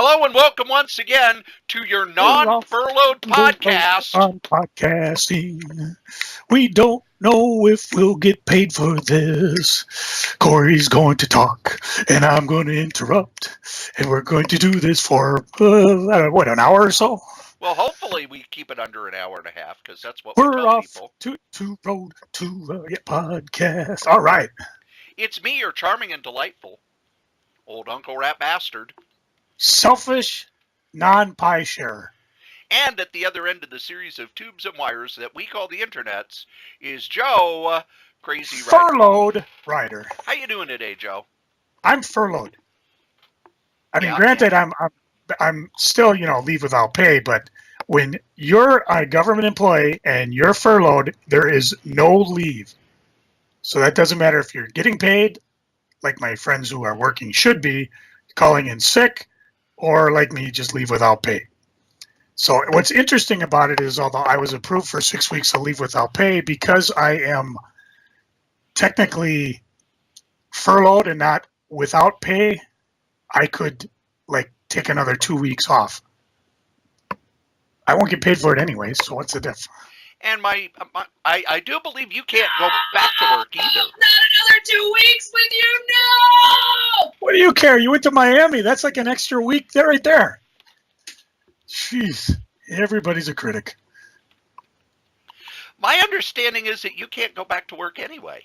Hello and welcome once again to your non-furloughed podcast. On podcasting. We don't know if we'll get paid for this. Cory's going to talk, and I'm going to interrupt, and we're going to do this for, an hour or so? Well, hopefully we keep it under an hour and a half, because that's what We're we tell off people. to road to podcast. All right. It's me, your charming and delightful old Uncle Rat Bastard. Selfish non-pie sharer. And at the other end of the series of tubes and wires that we call the internets is Joe, Crazy Rider. Furloughed Rider. How you doing today, Joe? I'm furloughed. I mean, granted, I'm still, leave without pay, but when you're a government employee and you're furloughed, there is no leave. So that doesn't matter if you're getting paid, like my friends who are working should be, calling in sick, or like me, just leave without pay. So what's interesting about it is, although I was approved for 6 weeks of leave without pay, because I am technically furloughed and not without pay, I could take another 2 weeks off. I won't get paid for it anyway, so what's the diff? And I do believe you can't go back to work either. Not another 2 weeks with you, no! What do you care? You went to Miami. That's like an extra week there, right there. Jeez, everybody's a critic. My understanding is that you can't go back to work anyway.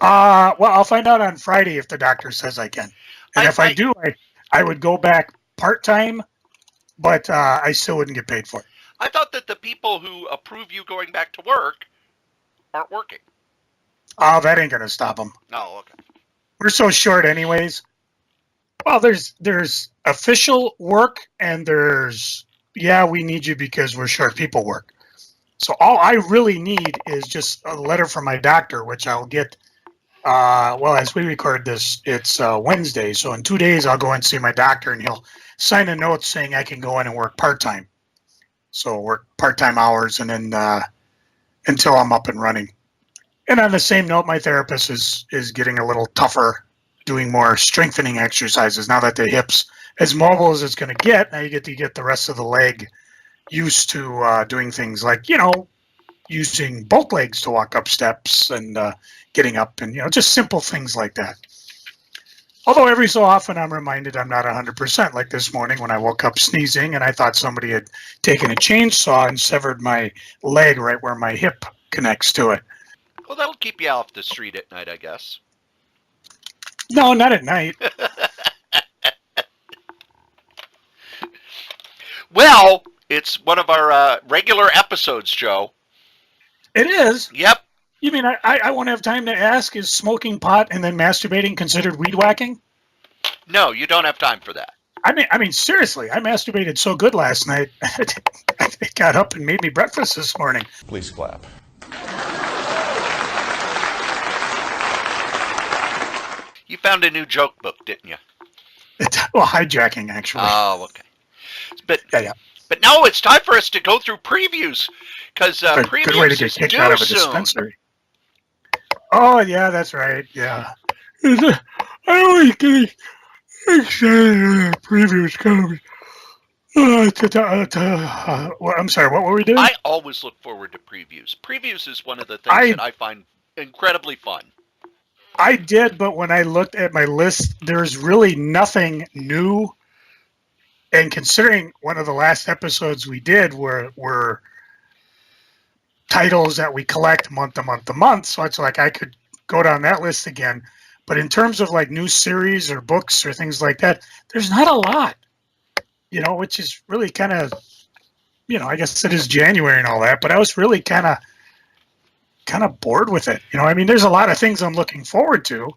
Well, I'll find out on Friday if the doctor says I can. And if I do, I would go back part-time, but I still wouldn't get paid for it. I thought that the people who approve you going back to work aren't working. Oh, that ain't going to stop them. Oh, okay. We're so short anyways. Well, there's official work and there's, we need you because we're short people work. So all I really need is just a letter from my doctor, which I'll get, as we record this, it's Wednesday. So in 2 days, I'll go and see my doctor and he'll sign a note saying I can go in and work part-time. So work part-time hours and then until I'm up and running. And on the same note, my therapist is getting a little tougher, doing more strengthening exercises now that the hip's as mobile as it's going to get. Now you get to get the rest of the leg used to doing things like, using both legs to walk up steps and getting up and, just simple things like that. Although every so often I'm reminded I'm not 100%, like this morning when I woke up sneezing and I thought somebody had taken a chainsaw and severed my leg right where my hip connects to it. Well, that'll keep you off the street at night, I guess. No, not at night. Well, it's one of our regular episodes, Joe. It is? Yep. You mean I won't have time to ask, is smoking pot and then masturbating considered weed whacking? No, you don't have time for that. I mean, seriously, I masturbated so good last night. I got up and made me breakfast this morning. Please clap. You found a new joke book, didn't you? Well, hijacking, actually. Oh, okay. But yeah. But now it's time for us to go through previews, because previews good way to get kicked out of a dispensary. Oh, yeah, that's right. Yeah. I always get excited at previews coming. I'm sorry, what were we doing? I always look forward to previews. Previews is one of the things that I find incredibly fun. I did, but when I looked at my list, there's really nothing new. And considering one of the last episodes we did were titles that we collect month to month to month, so it's like I could go down that list again. But in terms of like new series or books or things like that, there's not a lot, which is really kind of, I guess it is January and all that, but I was really kind of bored with it. I mean, there's a lot of things I'm looking forward to.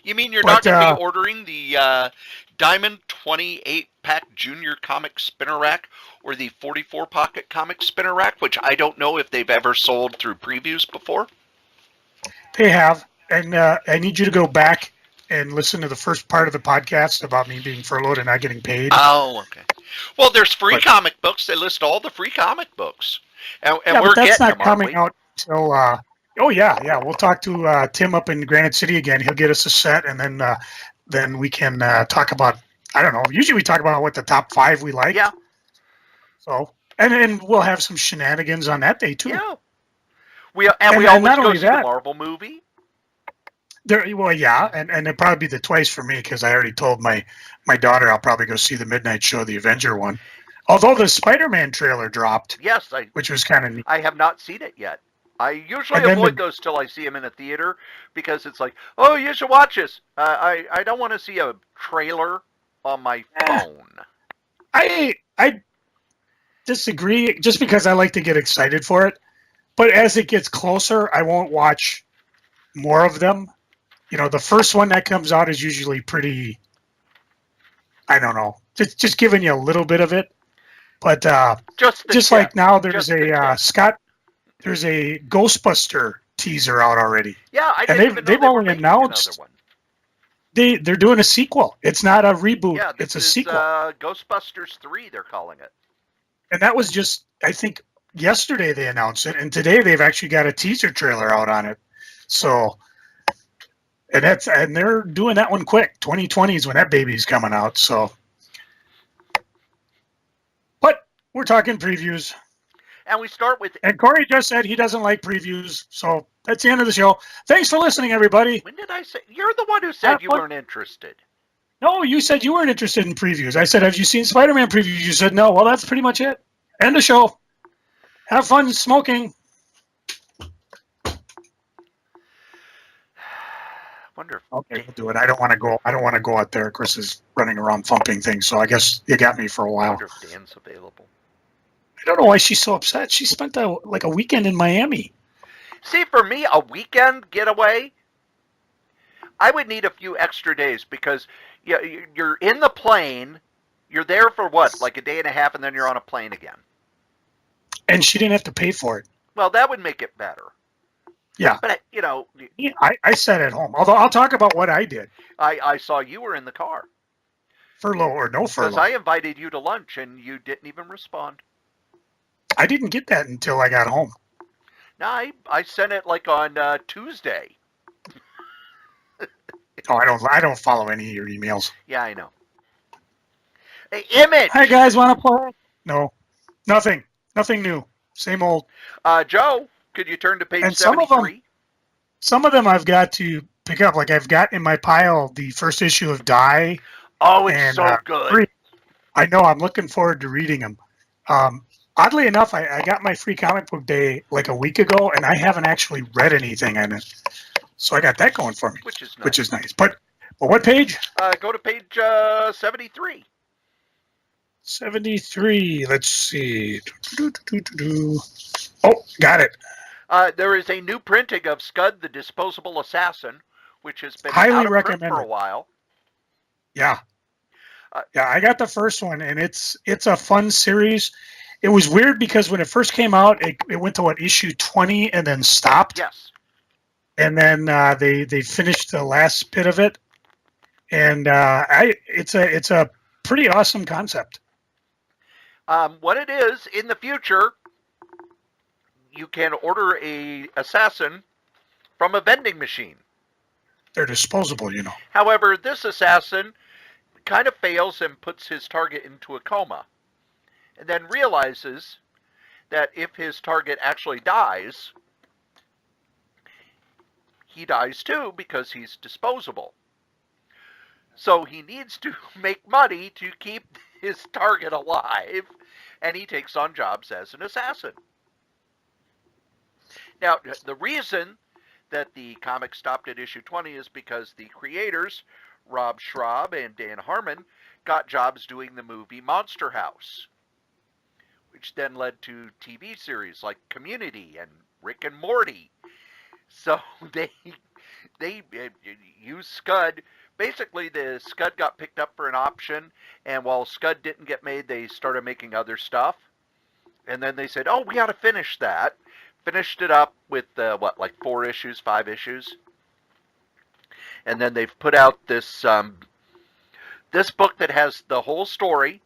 You mean you're not going to be ordering the Diamond 28-pack Junior Comic Spinner Rack or the 44-pocket Comic Spinner Rack, which I don't know if they've ever sold through previews before? They have, and I need you to go back and listen to the first part of the podcast about me being furloughed and not getting paid. Oh, okay. Well, there's free comic books. They list all the free comic books. And we're but that's getting not them, coming out until... Oh, yeah. We'll talk to Tim up in Granite City again. He'll get us a set, and then we can talk about I don't know. Usually we talk about what the top 5 we like. Yeah. So, and we'll have some shenanigans on that day too. Yeah. We always not go only see the that, Marvel movie. well, yeah, and it'd probably be the twice for me because I already told my daughter I'll probably go see the midnight show, the Avenger one. Although the Spider-Man trailer dropped, Yes, which was kind of neat. I have not seen it yet. I usually And then avoid those till I see them in a theater because it's like, oh, you should watch this. I don't want to see a trailer on my phone. I disagree just because I like to get excited for it. But as it gets closer, I won't watch more of them. You know, the first one that comes out is usually pretty, I don't know, just giving you a little bit of it. But just like now, there's a Scott, there's a Ghostbuster teaser out already. Yeah, I didn't even know they've they were only making announced another one. they're doing a sequel. It's not a reboot. Yeah, it's a this is sequel. Ghostbusters 3, they're calling it. And that was just, I think, yesterday they announced it, and today they've actually got a teaser trailer out on it. So, and they're doing that one quick. 2020 is when that baby's coming out. So, but we're talking previews. And we start with... And Cory just said he doesn't like previews, so that's the end of the show. Thanks for listening, everybody. When did I say... You're the one who said you weren't interested. No, you said you weren't interested in previews. I said, have you seen Spider-Man previews? You said no. Well, that's pretty much it. End of show. Have fun smoking. Wonder if... Okay, we'll do it. I don't want to go out there. Chris is running around thumping things, so I guess you got me for a while. Wonder if Dan's available. I don't know why she's so upset. She spent a weekend in Miami. See, for me, a weekend getaway, I would need a few extra days because you're in the plane. You're there for what, like a day and a half, and then you're on a plane again. And she didn't have to pay for it. Well, that would make it better. Yeah. But, I sat at home. Although I'll talk about what I did. I saw you were in the car. Furlough or no furlough. Because I invited you to lunch, and you didn't even respond. I didn't get that until I got home. No, I sent it like on Tuesday. Oh, I don't follow any of your emails. Yeah, I know. Hey, Image! Hi, guys, want to play? No. Nothing new. Same old. Joe, could you turn to page and 73? Some of them I've got to pick up. Like I've got in my pile the first issue of Die. Oh, it's so good. I know. I'm looking forward to reading them. Oddly enough, I got my free comic book day like a week ago, and I haven't actually read anything in it. So I got that going for me, which is nice. But what page? Go to page 73. 73. Let's see. Oh, got it. There is a new printing of Scud the Disposable Assassin, which has been highly out of recommended print for a while. Yeah. Yeah, I got the first one, and it's a fun series. It was weird because when it first came out, it went to issue 20 and then stopped. Yes. And then they finished the last bit of it, and it's a pretty awesome concept. What it is in the future, you can order a assassin from a vending machine. They're disposable, you know. However, this assassin kind of fails and puts his target into a coma, and then realizes that if his target actually dies, he dies too because he's disposable. So he needs to make money to keep his target alive, and he takes on jobs as an assassin. Now, the reason that the comic stopped at issue 20 is because the creators, Rob Schrab and Dan Harmon, got jobs doing the movie Monster House, which then led to TV series like Community and Rick and Morty. So they used Scud. Basically, the Scud got picked up for an option, and while Scud didn't get made, they started making other stuff. And then they said, oh, we got to finish that. Finished it up with, 5 issues? And then they've put out this this book that has the whole story.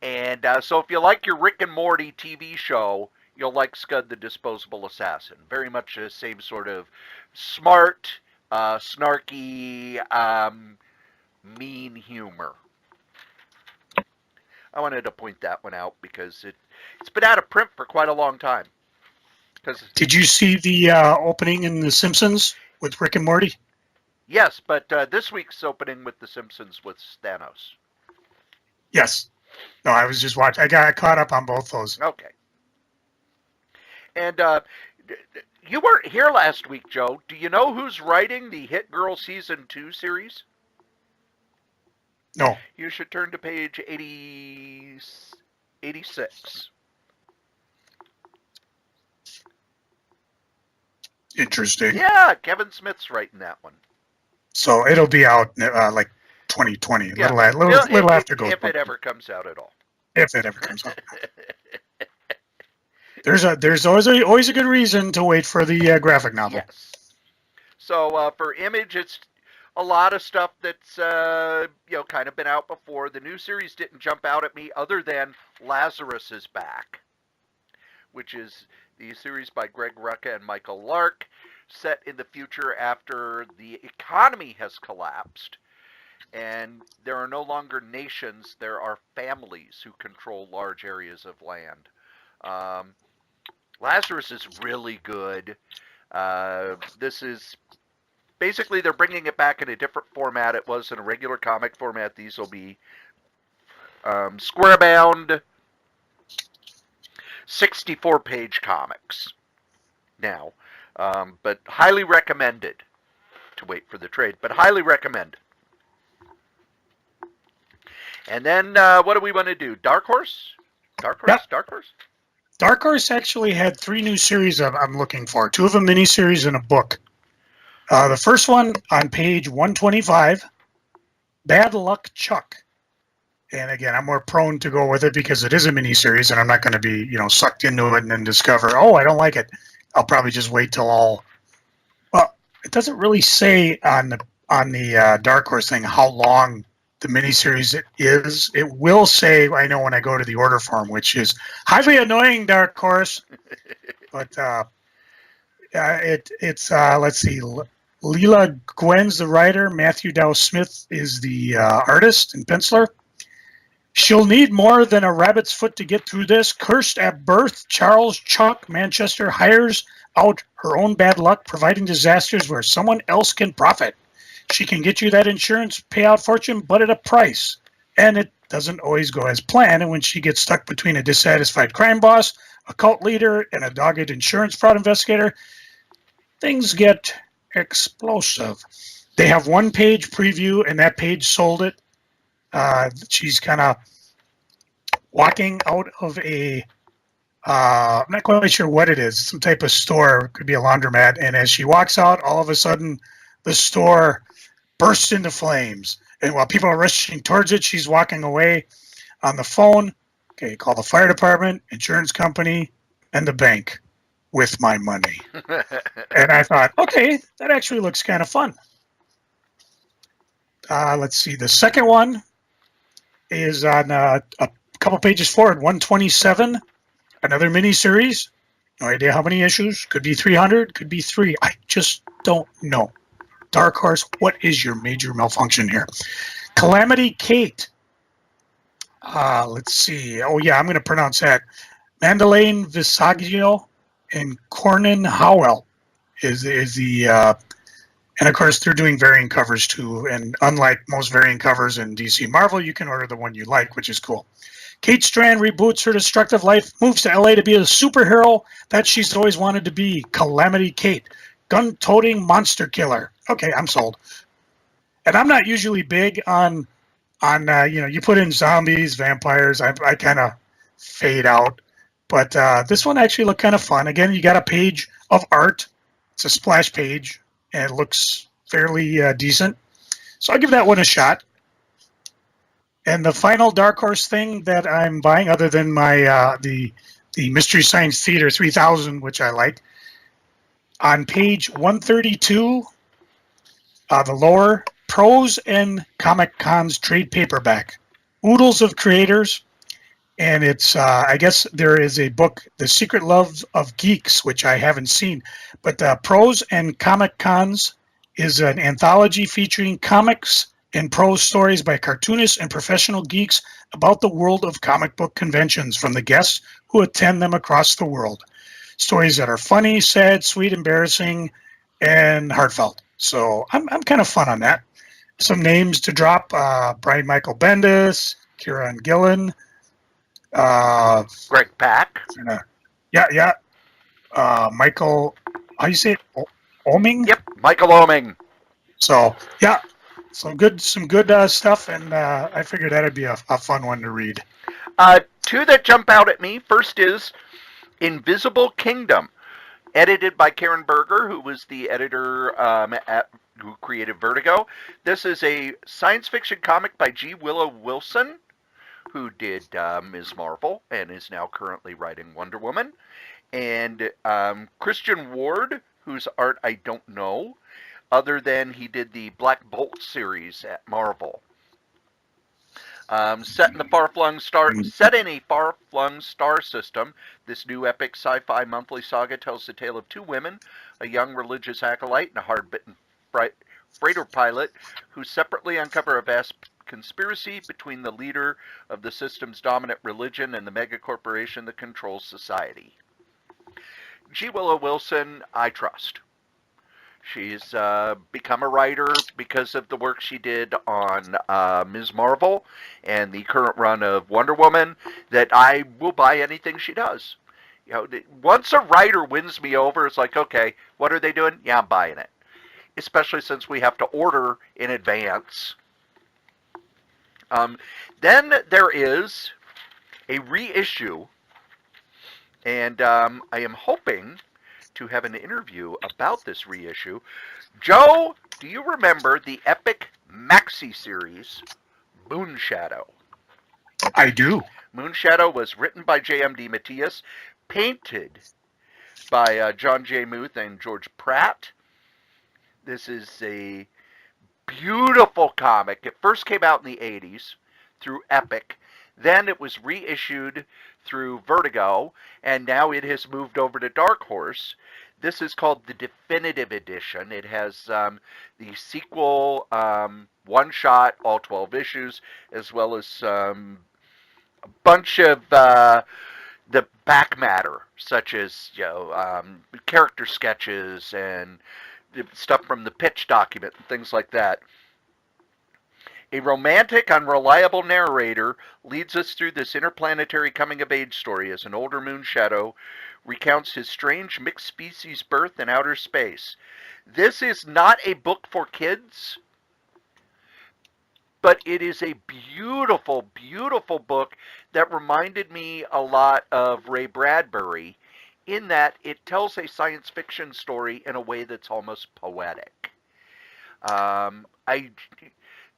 And so if you like your Rick and Morty TV show, you'll like Scud the Disposable Assassin. Very much the same sort of smart, snarky, mean humor. I wanted to point that one out because it's been out of print for quite a long time. Did you see the opening in The Simpsons with Rick and Morty? Yes, but this week's opening with The Simpsons with Thanos. Yes. No, I was just watching. I got caught up on both those. Okay. And you weren't here last week, Joe. Do you know who's writing the Hit Girl Season 2 series? No. You should turn to page 86. Interesting. Yeah, Kevin Smith's writing that one. So it'll be out like 2020, Yeah. little after Ghost. If it ever comes out at all. If it ever comes out. There's always a good reason to wait for the graphic novel. Yes. So for Image, it's a lot of stuff that's kind of been out before. The new series didn't jump out at me other than Lazarus is Back, which is the series by Greg Rucka and Michael Lark, set in the future after the economy has collapsed and there are no longer nations, there are families who control large areas of land. Lazarus is really good. This is basically, they're bringing it back in a different format. It was in a regular comic format. These will be square-bound 64-page comics now. But highly recommended to wait for the trade, but highly recommended. And then what do we want to do? Dark Horse? Dark Horse? Yep. Dark Horse? Dark Horse actually had 3 new series I'm looking for. 2 of them miniseries and a book. The first one on page 125, Bad Luck Chuck. And again, I'm more prone to go with it because it is a miniseries and I'm not going to be, sucked into it and then discover, oh, I don't like it. I'll probably just wait till all. Well, it doesn't really say on the Dark Horse thing how long the miniseries is. It will say, I know when I go to the order form, which is highly annoying, Dark Horse. But it's let's see, Leela Gwen's the writer. Matthew Dow Smith is the artist and penciler. She'll need more than a rabbit's foot to get through this. Cursed at birth, Charles Chuck Manchester hires out her own bad luck, providing disasters where someone else can profit. She can get you that insurance payout fortune, but at a price. And it doesn't always go as planned. And when she gets stuck between a dissatisfied crime boss, a cult leader, and a dogged insurance fraud investigator, things get explosive. They have 1-page preview, and that page sold it. She's kind of walking out of a, I'm not quite sure what it is, some type of store, it could be a laundromat, and as she walks out, all of a sudden, the store bursts into flames. And while people are rushing towards it, she's walking away on the phone. Okay, call the fire department, insurance company, and the bank with my money. And I thought, okay, that actually looks kind of fun. Let's see, the second one is on a couple pages forward, 127, another mini-series. No idea how many issues. Could be 300, could be 3. I just don't know. Dark Horse, what is your major malfunction here? Calamity Kate. Let's see. Oh, yeah, I'm going to pronounce that. Madeleine Visaggio and Cornyn Howell is the... and, of course, they're doing variant covers, too. And unlike most variant covers in DC Marvel, you can order the one you like, which is cool. Kate Strand reboots her destructive life, moves to L.A. to be a superhero that she's always wanted to be. Calamity Kate. Gun-toting monster killer. Okay, I'm sold. And I'm not usually big on you put in zombies, vampires, I kind of fade out. But this one actually looked kind of fun. Again, you got a page of art. It's a splash page, and it looks fairly decent. So I'll give that one a shot. And the final Dark Horse thing that I'm buying, other than my the Mystery Science Theater 3000, which I like, on page 132, the lower, Pros and Comic Cons trade paperback. Oodles of creators. And it's, I guess there is a book, The Secret Love of Geeks, which I haven't seen. But Pros and Comic Cons is an anthology featuring comics and prose stories by cartoonists and professional geeks about the world of comic book conventions from the guests who attend them across the world. Stories that are funny, sad, sweet, embarrassing, and heartfelt. So I'm kind of fun on that. Some names to drop: Brian Michael Bendis, Kieran Gillen, Greg Pak. yeah, Michael. How do you say it? Oming. Yep, Michael Oming. So yeah, some good stuff, and I figured that'd be a fun one to read. Two that jump out at me. First is Invisible Kingdom, edited by Karen Berger, who was the editor who created Vertigo. This is a science fiction comic by G. Willow Wilson, who did Ms. Marvel and is now currently writing Wonder Woman, and Christian Ward, whose art I don't know, other than he did the Black Bolt series at Marvel. Set in a far-flung star system, this new epic sci-fi monthly saga tells the tale of two women, a young religious acolyte and a hard-bitten freighter pilot, who separately uncover a vast conspiracy between the leader of the system's dominant religion and the megacorporation that controls society. G. Willow Wilson, I trust. She's become a writer because of the work she did on Ms. Marvel and the current run of Wonder Woman, that I will buy anything she does. You know, once a writer wins me over, it's like, okay, what are they doing? Yeah, I'm buying it. Especially since we have to order in advance. Then there is a reissue, and I am hoping to have an interview about this reissue. Joe, do you remember the epic maxi series Moonshadow? I do. Moonshadow was written by J.M. DeMatteis, painted by John J. Muth and George Pratt. This is a beautiful comic. It first came out in the 80s through Epic. Then it was reissued through Vertigo, and now it has moved over to Dark Horse. This is called the Definitive Edition. It has the sequel one-shot, all 12 issues, as well as a bunch of the back matter, such as character sketches and stuff from the pitch document and things like that. A romantic, unreliable narrator leads us through this interplanetary coming-of-age story as an older Moonshadow recounts his strange mixed-species birth in outer space. This is not a book for kids, but it is a beautiful, beautiful book that reminded me a lot of Ray Bradbury, in that it tells a science fiction story in a way that's almost poetic.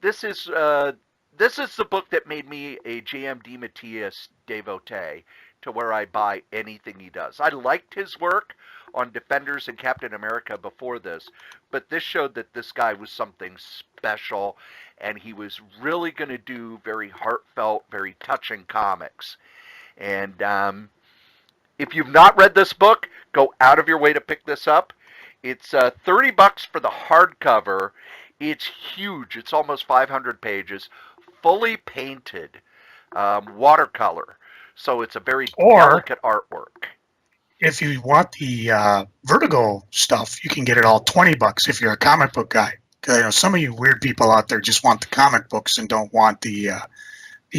This is the book that made me a J.M. DeMatteis devotee, to where I buy anything he does. I liked his work on Defenders and Captain America before this, but this showed that this guy was something special, and he was really going to do very heartfelt, very touching comics. And if you've not read this book, go out of your way to pick this up. It's $30 for the hardcover. It's huge. It's almost 500 pages, fully painted, watercolor. So it's a very delicate artwork. If you want the Vertigo stuff, you can get it all $20 if you're a comic book guy. Because some of you weird people out there just want the comic books and don't want the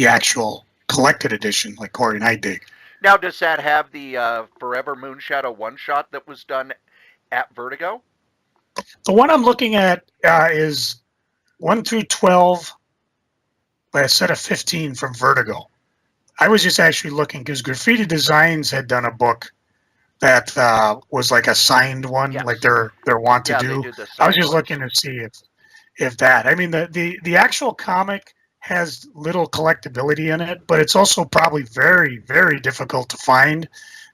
actual collected edition like Cory and I dig. Now, does that have the Forever Moonshadow one-shot that was done at Vertigo? The one I'm looking at is 1 through 12 by a set of 15 from Vertigo. I was just actually looking because Graffiti Designs had done a book that was like a signed one, yes, like they're want to do. I was just looking to see if that. I mean, the actual comic has little collectability in it, but it's also probably very, very difficult to find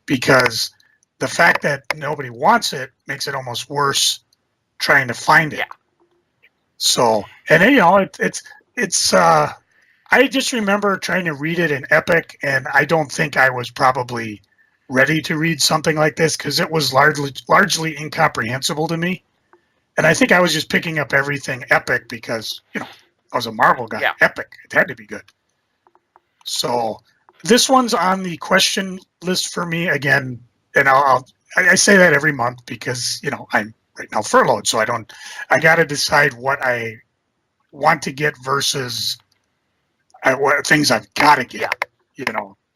because the fact that nobody wants it makes it almost worse trying to find it. Yeah. So, and it's I just remember trying to read it in Epic, and I don't think I was probably ready to read something like this because it was largely incomprehensible to me. And I think I was just picking up everything Epic because, I was a Marvel guy. Yeah. Epic. It had to be good. So this one's on the question list for me again, and I say that every month because I'm right now furloughed, so I got to decide what I want to get versus what things I've got to get.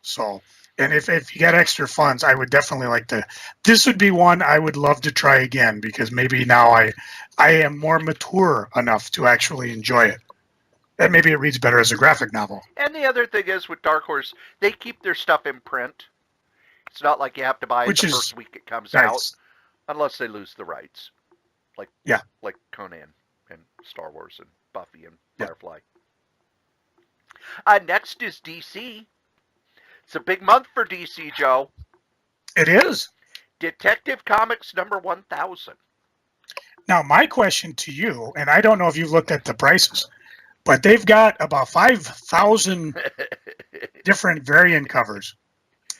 So. And if you got extra funds, I would definitely like to. This would be one I would love to try again because maybe now I am more mature enough to actually enjoy it, and maybe it reads better as a graphic novel. And the other thing is with Dark Horse, they keep their stuff in print. It's not like you have to buy it the first week it comes out, unless they lose the rights, like Conan and Star Wars and Buffy and Firefly. Next is DC. It's a big month for DC, Joe. It is. Detective Comics number 1000. Now, my question to you, and I don't know if you've looked at the prices, but they've got about 5,000 different variant covers.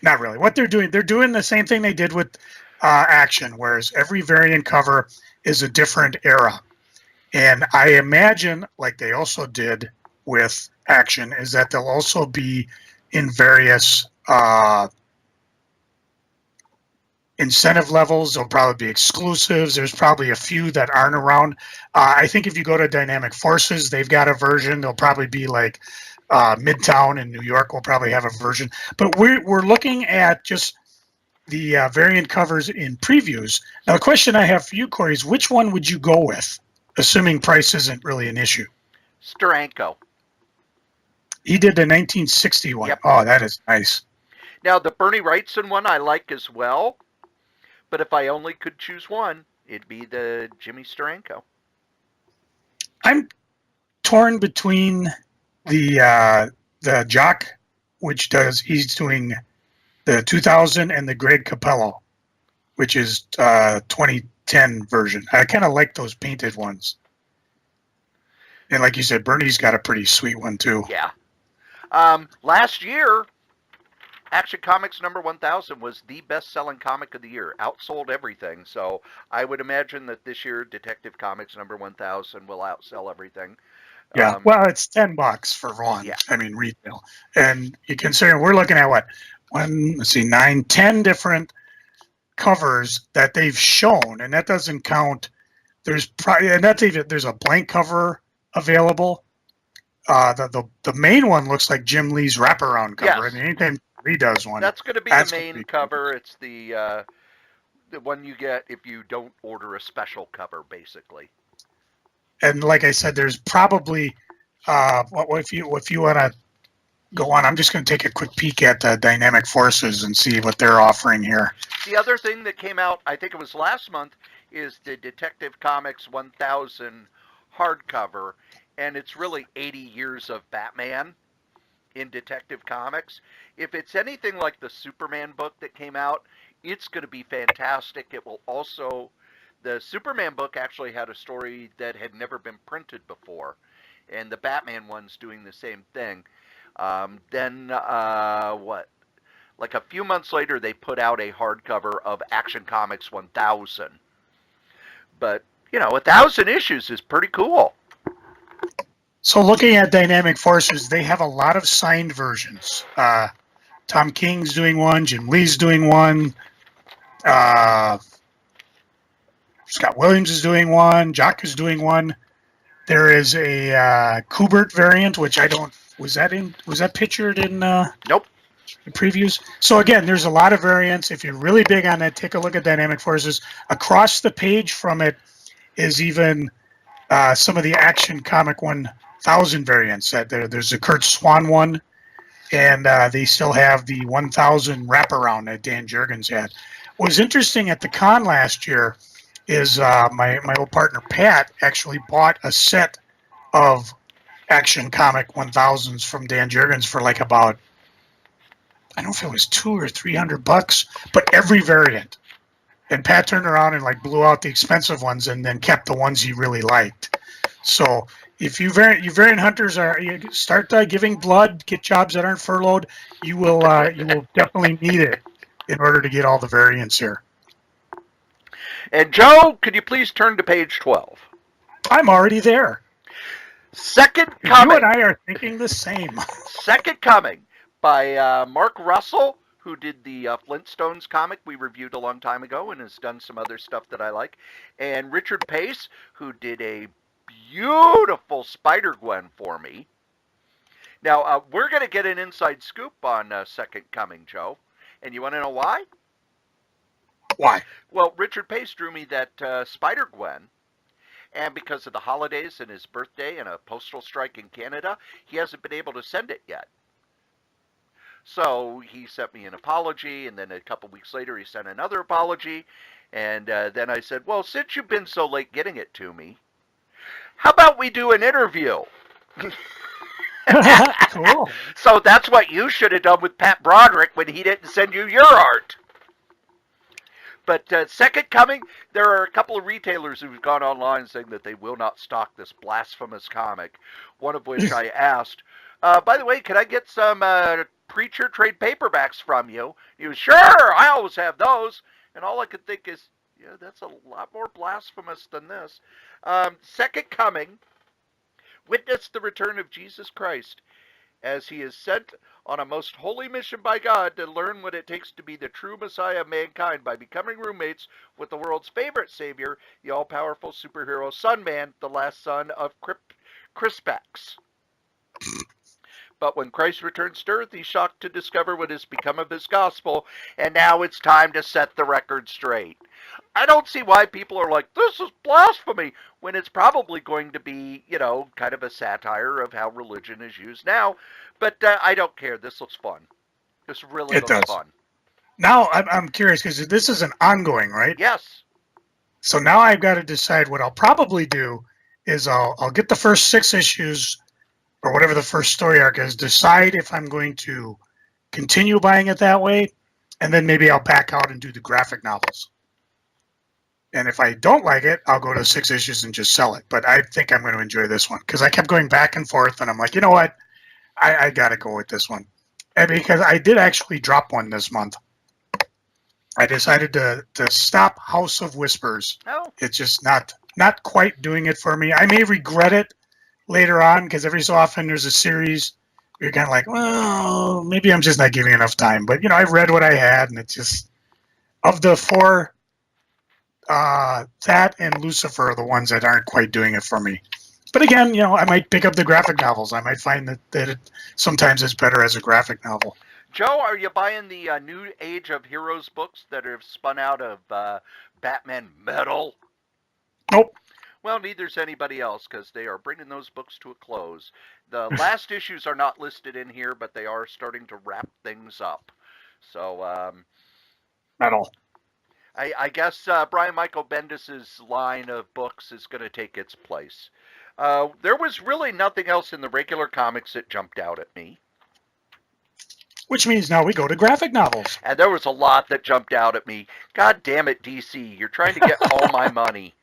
Not really. What they're doing the same thing they did with Action, whereas every variant cover is a different era. And I imagine, like they also did with Action, is that they'll also be in various incentive levels. There'll probably be exclusives. There's probably a few that aren't around. I think if you go to Dynamic Forces, they've got a version. They'll probably be like Midtown in New York will probably have a version. But we're looking at just the variant covers in previews. Now, the question I have for you, Cory, is which one would you go with, assuming price isn't really an issue? Steranko. He did the 1961. Yep. Oh, that is nice. Now, the Bernie Wrightson one I like as well, but if I only could choose one, it'd be the Jimmy Steranko. I'm torn between the Jock, which he's doing the 2000, and the Greg Capello, which is 2010 version. I kind of like those painted ones. And like you said, Bernie's got a pretty sweet one too. Yeah. Last year, Action Comics number 1000 was the best-selling comic of the year. Outsold everything. So I would imagine that this year, Detective Comics number 1000 will outsell everything. Yeah, well, it's $10 for one. Yeah. I mean, retail. And you consider we're looking at what? 9, 10 different covers that they've shown, and that doesn't count. There's a blank cover available. The main one looks like Jim Lee's wraparound cover. Yes. And anytime he does one, that's going to be the main cover. It's the one you get if you don't order a special cover, basically. And like I said, there's probably if you want to go on, I'm just going to take a quick peek at the Dynamic Forces and see what they're offering here. The other thing that came out, I think it was last month, is the Detective Comics 1000 hardcover, and it's really 80 years of Batman in Detective Comics. If it's anything like the Superman book that came out, it's going to be fantastic. It will also... The Superman book actually had a story that had never been printed before, and the Batman one's doing the same thing. Then, like a few months later, they put out a hardcover of Action Comics 1000. But, 1,000 issues is pretty cool. So looking at Dynamic Forces, they have a lot of signed versions. Tom King's doing one, Jim Lee's doing one, Scott Williams is doing one, Jock is doing one. There is a Kubert variant, which was that pictured in Nope. The previews? So again, there's a lot of variants. If you're really big on that, take a look at Dynamic Forces. Across the page from it is even some of the Action Comic 1000 variants. There's a Kurt Swan one, and they still have the 1000 wraparound that Dan Jurgens had. What was interesting at the con last year is my old partner Pat actually bought a set of Action Comic 1000s from Dan Jurgens for like about, I don't know if it was $200 or $300, but every variant. And Pat turned around and like blew out the expensive ones and then kept the ones he really liked. So if you variant hunters start giving blood, get jobs that aren't furloughed, you will definitely need it in order to get all the variants here. And Joe, could you please turn to page 12? I'm already there. Second You Coming. and I are thinking the same. Second Coming by Mark Russell, who did the Flintstones comic we reviewed a long time ago and has done some other stuff that I like, and Richard Pace, who did a beautiful Spider-Gwen for me. Now, we're going to get an inside scoop on Second Coming, Joe. And you want to know why? Why? Well, Richard Pace drew me that Spider-Gwen, and because of the holidays and his birthday and a postal strike in Canada, he hasn't been able to send it yet. So he sent me an apology, and then a couple weeks later he sent another apology, and then I said, well, since you've been so late getting it to me, how about we do an interview? Cool. So that's what you should have done with Pat Broderick when he didn't send you your art. But Second Coming, there are a couple of retailers who've gone online saying that they will not stock this blasphemous comic, one of which I asked, by the way, can I get some Preacher trade paperbacks from you? He was, sure, I always have those. And all I could think is, yeah, that's a lot more blasphemous than this. Second Coming, witness the return of Jesus Christ as he is sent on a most holy mission by God to learn what it takes to be the true Messiah of mankind by becoming roommates with the world's favorite savior, the all-powerful superhero Sunman, the last son of Crispax. But when Christ returns to earth, he's shocked to discover what has become of his gospel, and now it's time to set the record straight. I don't see why people are like, this is blasphemy, when it's probably going to be, you know, kind of a satire of how religion is used now. But I don't care. This looks fun. This really looks fun. Now, I'm curious, because this is an ongoing, right? Yes. So now I've got to decide what I'll probably do is I'll get the first 6 issues, or whatever the first story arc is, decide if I'm going to continue buying it that way, and then maybe I'll back out and do the graphic novels. And if I don't like it, I'll go to 6 issues and just sell it. But I think I'm going to enjoy this one because I kept going back and forth, and I'm like, you know what? I got to go with this one. And because I did actually drop one this month. I decided to stop House of Whispers. Oh. It's just not quite doing it for me. I may regret it later on because every so often there's a series where you're kind of like, well, maybe I'm just not giving enough time. But, you know, I've read what I had, and it's just, of the 4, that and Lucifer are the ones that aren't quite doing it for me. But again, you know, I might pick up the graphic novels. I might find that it sometimes is better as a graphic novel. Joe, are you buying the New Age of Heroes books that have spun out of Batman Metal? Nope. Well, neither's anybody else because they are bringing those books to a close. The last issues are not listed in here, but they are starting to wrap things up. So, Metal. I guess Brian Michael Bendis' line of books is going to take its place. There was really nothing else in the regular comics that jumped out at me. Which means now we go to graphic novels. And there was a lot that jumped out at me. God damn it, DC. You're trying to get all my money.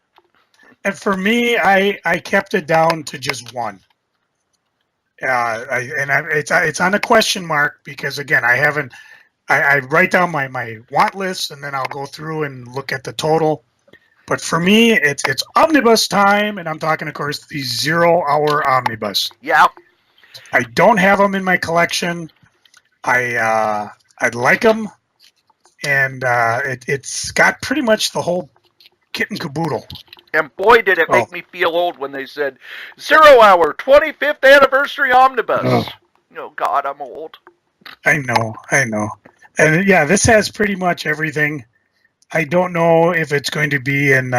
And for me, I kept it down to just one. It's on a question mark because, again, I write down my want list, and then I'll go through and look at the total. But for me, it's omnibus time, and I'm talking, of course, the 0-hour omnibus. Yeah. I don't have them in my collection. I'd like them, and it's got pretty much the whole kit and caboodle. And boy, did it make me feel old when they said 0-hour 25th anniversary omnibus. Oh, God, I'm old. I know. And yeah, this has pretty much everything. I don't know if it's going to be in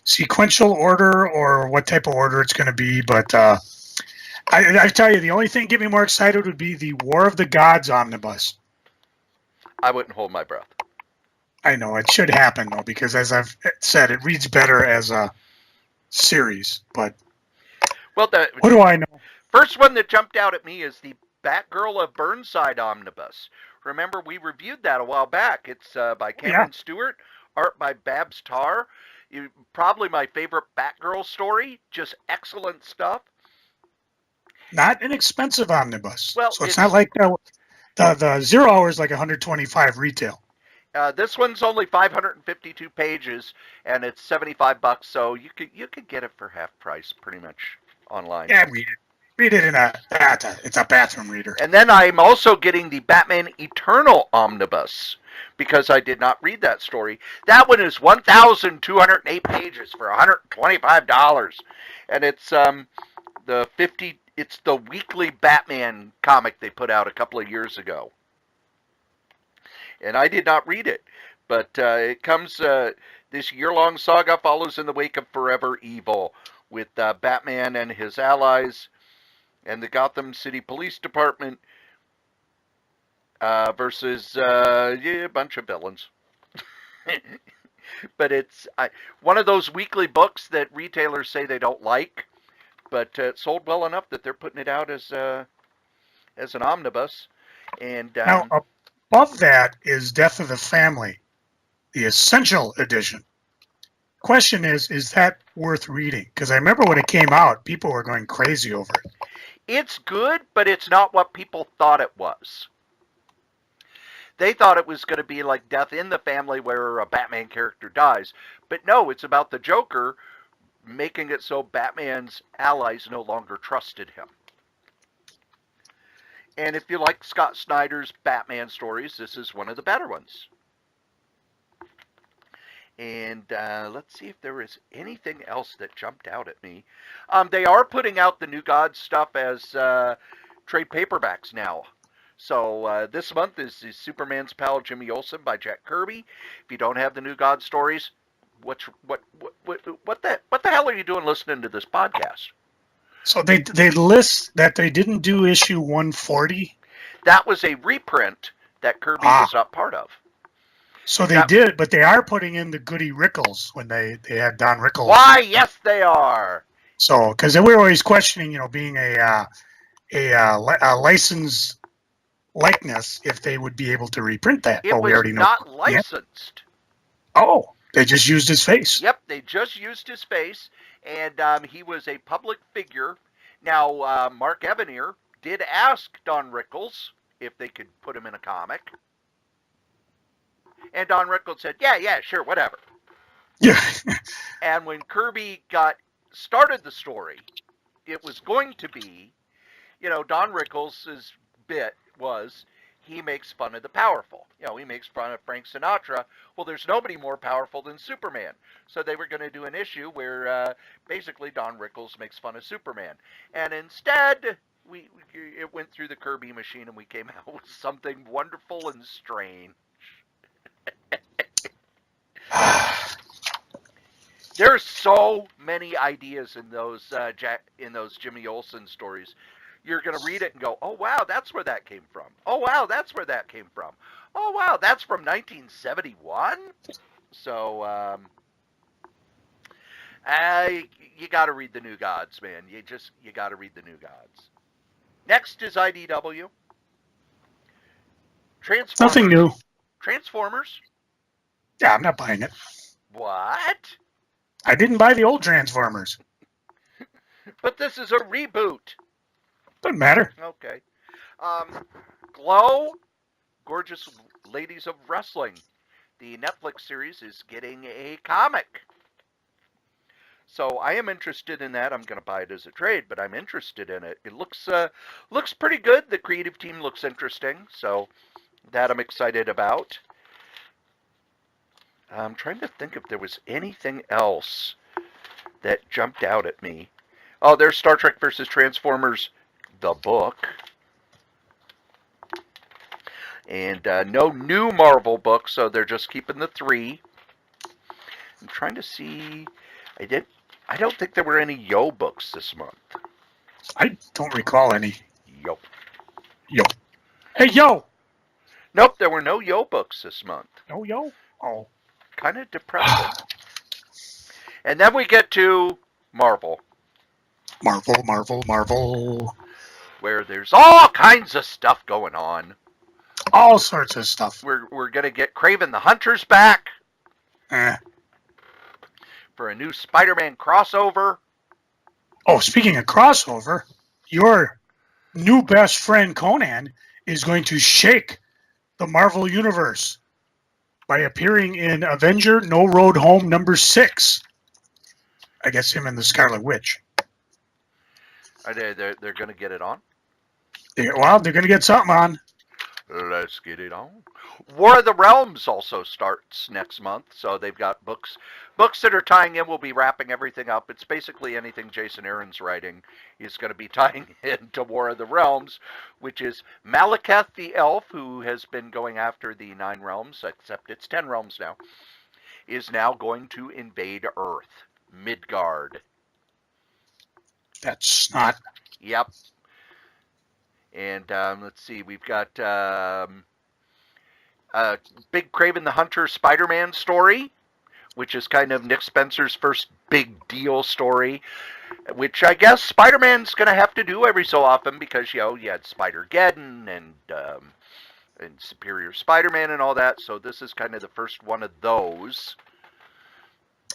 sequential order or what type of order it's going to be, but I tell you, the only thing that get me more excited would be the War of the Gods omnibus. I wouldn't hold my breath. I know, it should happen, though, because as I've said, it reads better as a series, but well, what do I know? First one that jumped out at me is the Batgirl of Burnside omnibus. Remember, we reviewed that a while back. It's by Cameron Stewart, art by Babs Tarr. Probably my favorite Batgirl story. Just excellent stuff. Not an expensive omnibus. Well, so it's not like the 0 hours like 125 retail. This one's only 552 pages, and it's $75. So you could get it for half price, pretty much online. Yeah, read it in it's a bathroom reader. And then I'm also getting the Batman Eternal Omnibus because I did not read that story. That one is 1,208 pages for $125, and it's it's the weekly Batman comic they put out a couple of years ago. And I did not read it, but it comes. This year-long saga follows in the wake of Forever Evil, with Batman and his allies and the Gotham City Police Department versus a bunch of villains. But it's one of those weekly books that retailers say they don't like, but it sold well enough that they're putting it out as an omnibus. And now, above that is Death of the Family, the Essential Edition. Question is that worth reading? Because I remember when it came out, people were going crazy over it. It's good, but it's not what people thought it was. They thought it was going to be like Death in the Family, where a Batman character dies. But no, it's about the Joker making it so Batman's allies no longer trusted him. And if you like Scott Snyder's Batman stories, this is one of the better ones. And let's see if there is anything else that jumped out at me. They are putting out the New Gods stuff as trade paperbacks now. So this month is Superman's Pal Jimmy Olsen by Jack Kirby. If you don't have the New God stories, what the hell are you doing listening to this podcast? So they list that they didn't do issue 140. That was a reprint that Kirby was not part of. So they did, but they are putting in the Goody Rickles when they had Don Rickles. Why? Yes, they are. So because we were always questioning, being a licensed likeness, if they would be able to reprint that. It was not licensed. Yeah. Oh, they just used his face. Yep, they just used his face, and he was a public figure. Now, Mark Evanier did ask Don Rickles if they could put him in a comic. And Don Rickles said, yeah, sure, whatever. Yeah. And when Kirby started the story, it was going to be, Don Rickles' bit was he makes fun of the powerful. He makes fun of Frank Sinatra. Well, there's nobody more powerful than Superman. So they were going to do an issue where basically Don Rickles makes fun of Superman. And instead, it went through the Kirby machine and we came out with something wonderful and strange. There's so many ideas in those Jimmy Olsen stories. You're going to read it and go, oh, wow, that's where that came from. Oh, wow, that's where that came from. Oh, wow, that's from 1971? So, you got to read the New Gods, man. You got to read the New Gods. Next is IDW. Transformers. Nothing new. Transformers. Yeah, I'm not buying it. What? I didn't buy the old Transformers. But this is a reboot. Doesn't matter. Okay. Glow, Gorgeous Ladies of Wrestling. The Netflix series is getting a comic. So I am interested in that. I'm going to buy it as a trade, but I'm interested in it. It looks pretty good. The creative team looks interesting. So that I'm excited about. I'm trying to think if there was anything else that jumped out at me. Oh, there's Star Trek versus Transformers, the book. And no new Marvel books, so they're just keeping the 3. I'm trying to see. I don't think there were any Yo books this month. I don't recall any. Yo. Hey, Yo! Nope, there were no Yo books this month. No Yo? Oh. Kind of depressing. And then we get to Marvel. Marvel. Where there's all kinds of stuff going on. All sorts of stuff. We're going to get Kraven the Hunter's back. For a new Spider-Man crossover. Oh, speaking of crossover, your new best friend Conan is going to shake the Marvel Universe by appearing in Avenger No Road Home #6. I guess him and the Scarlet Witch. They're going to get it on? Yeah, well, they're going to get something on. Let's get it on. War of the Realms also starts next month, so they've got books that are tying in. We'll be wrapping everything up. It's basically anything Jason Aaron's writing is going to be tying into War of the Realms, which is Malekith the elf, who has been going after the 9 realms, except it's 10 realms now, is now going to invade Earth, Midgard. That's not. Yep. And let's see, we've got Big Craven the Hunter Spider-Man story, which is kind of Nick Spencer's first big deal story, which I guess Spider-Man's going to have to do every so often because, you had Spider-Geddon and Superior Spider-Man and all that, so this is kind of the first one of those.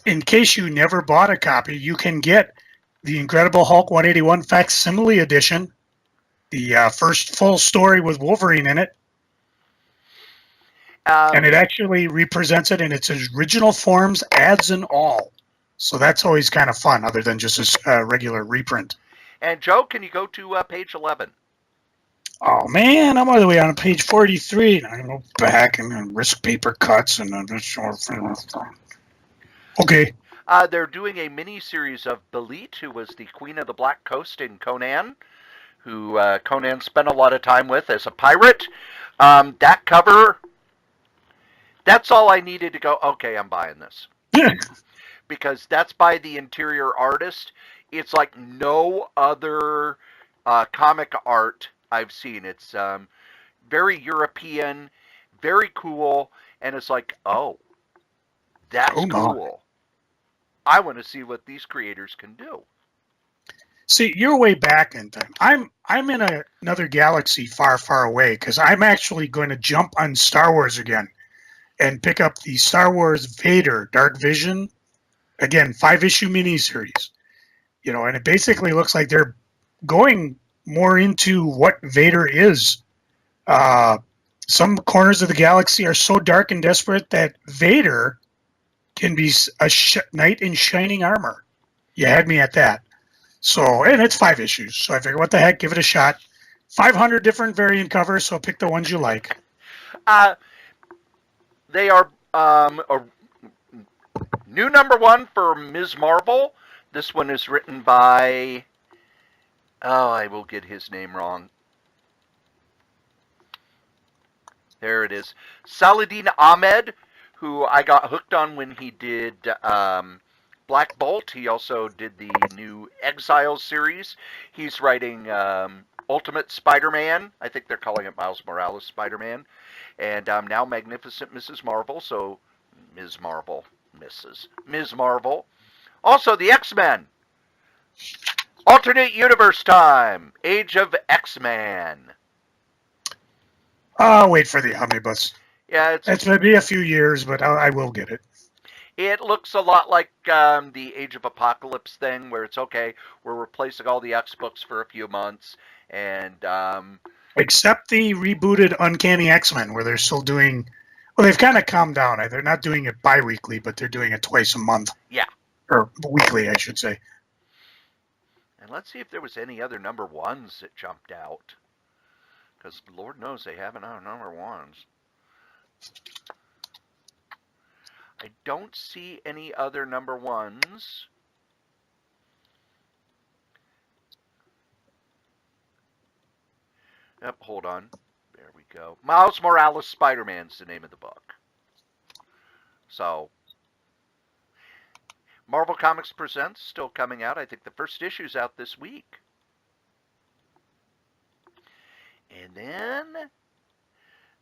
In case you never bought a copy, you can get the Incredible Hulk 181 Facsimile Edition, the first full story with Wolverine in it. And it actually represents it in its original forms, ads and all. So that's always kind of fun, other than just a regular reprint. And Joe, can you go to page 11? Oh, man, I'm all the way on page 43. And I go back and then risk paper cuts. And then okay. They're doing a mini-series of Belit, who was the Queen of the Black Coast in Conan, who Conan spent a lot of time with as a pirate. That cover, that's all I needed to go, okay, I'm buying this. Because that's by the interior artist. It's like no other comic art I've seen. It's very European, very cool, and it's like, oh, that's cool. I want to see what these creators can do. See, you're way back in time. I'm in another galaxy far, far away because I'm actually going to jump on Star Wars again and pick up the Star Wars Vader Dark Vision. Again, 5-issue miniseries. And it basically looks like they're going more into what Vader is. Some corners of the galaxy are so dark and desperate that Vader can be a knight in shining armor. You had me at that. So, and it's 5 issues. So I figured, what the heck, give it a shot. 500 different variant covers, so pick the ones you like. They are a new number 1 for Ms. Marvel. This one is written by, I will get his name wrong. There it is. Saladin Ahmed, who I got hooked on when he did Black Bolt. He also did the new Exiles series. He's writing Ultimate Spider-Man. I think they're calling it Miles Morales Spider-Man. And now Magnificent Mrs. Marvel. So Ms. Marvel. Ms. Marvel. Also the X-Men. Alternate Universe time. Age of X-Man. I'll wait for the omnibus. Yeah, it's going to be a few years, but I will get it. It looks a lot like the Age of Apocalypse thing, where it's okay, we're replacing all the X books for a few months, and except the rebooted Uncanny X-Men, where they're still doing. Well, they've kind of calmed down. They're not doing it bi-weekly, but they're doing it twice a month. Yeah, or weekly, I should say. And let's see if there was any other number 1s that jumped out, because Lord knows they haven't on number 1s. I don't see any other number 1s. Yep, hold on. There we go. Miles Morales Spider-Man's the name of the book. So, Marvel Comics Presents still coming out. I think the first issue's out this week. And then,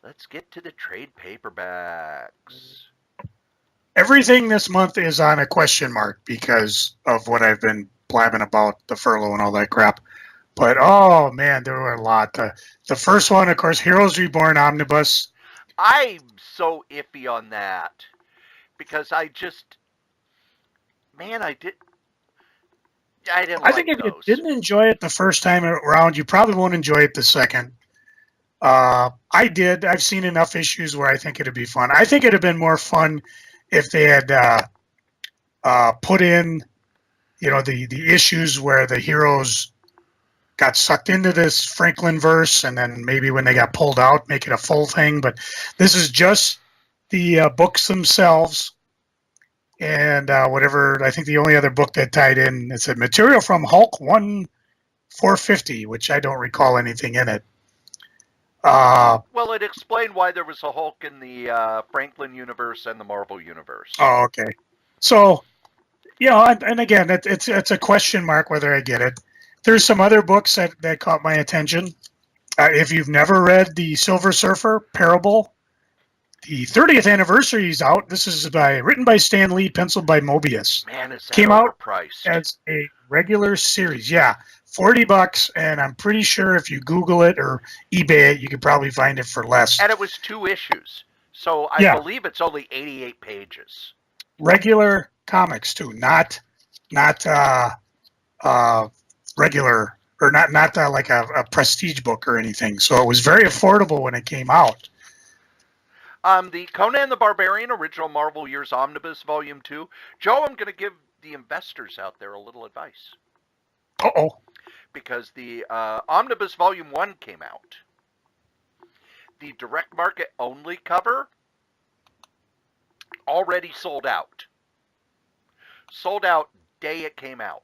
let's get to the trade paperbacks. Everything this month is on a question mark because of what I've been blabbing about the furlough and all that crap. But, oh, man, there were a lot. The first one, of course, Heroes Reborn Omnibus. I'm so iffy on that because I think if you didn't enjoy it the first time around, you probably won't enjoy it the second. I did. I've seen enough issues where I think it'd be fun. I think it'd have been more fun if they had put in, the issues where the heroes got sucked into this Franklin verse, and then maybe when they got pulled out, make it a full thing. But this is just the books themselves. And whatever, I think the only other book that tied in, it said material from Hulk 1/450, which I don't recall anything in it. Well, it explained why there was a Hulk in the Franklin universe and the Marvel universe. Oh, okay. So, and again, it's a question mark whether I get it. There's some other books that caught my attention. If you've never read the Silver Surfer Parable, the 30th anniversary is out. This is written by Stan Lee, penciled by Mobius. Man, is that Came out overpriced? as a regular series. Yeah, $40, and I'm pretty sure if you Google it or eBay it, you could probably find it for less. And it was 2 issues, so I believe it's only 88 pages. Regular comics too, not regular, or not like a prestige book or anything. So it was very affordable when it came out. The Conan the Barbarian Original Marvel Years Omnibus Volume 2. Joe, I'm going to give the investors out there a little advice. Uh-oh. Because the Omnibus Volume 1 came out. The direct market only cover already sold out. Sold out day it came out.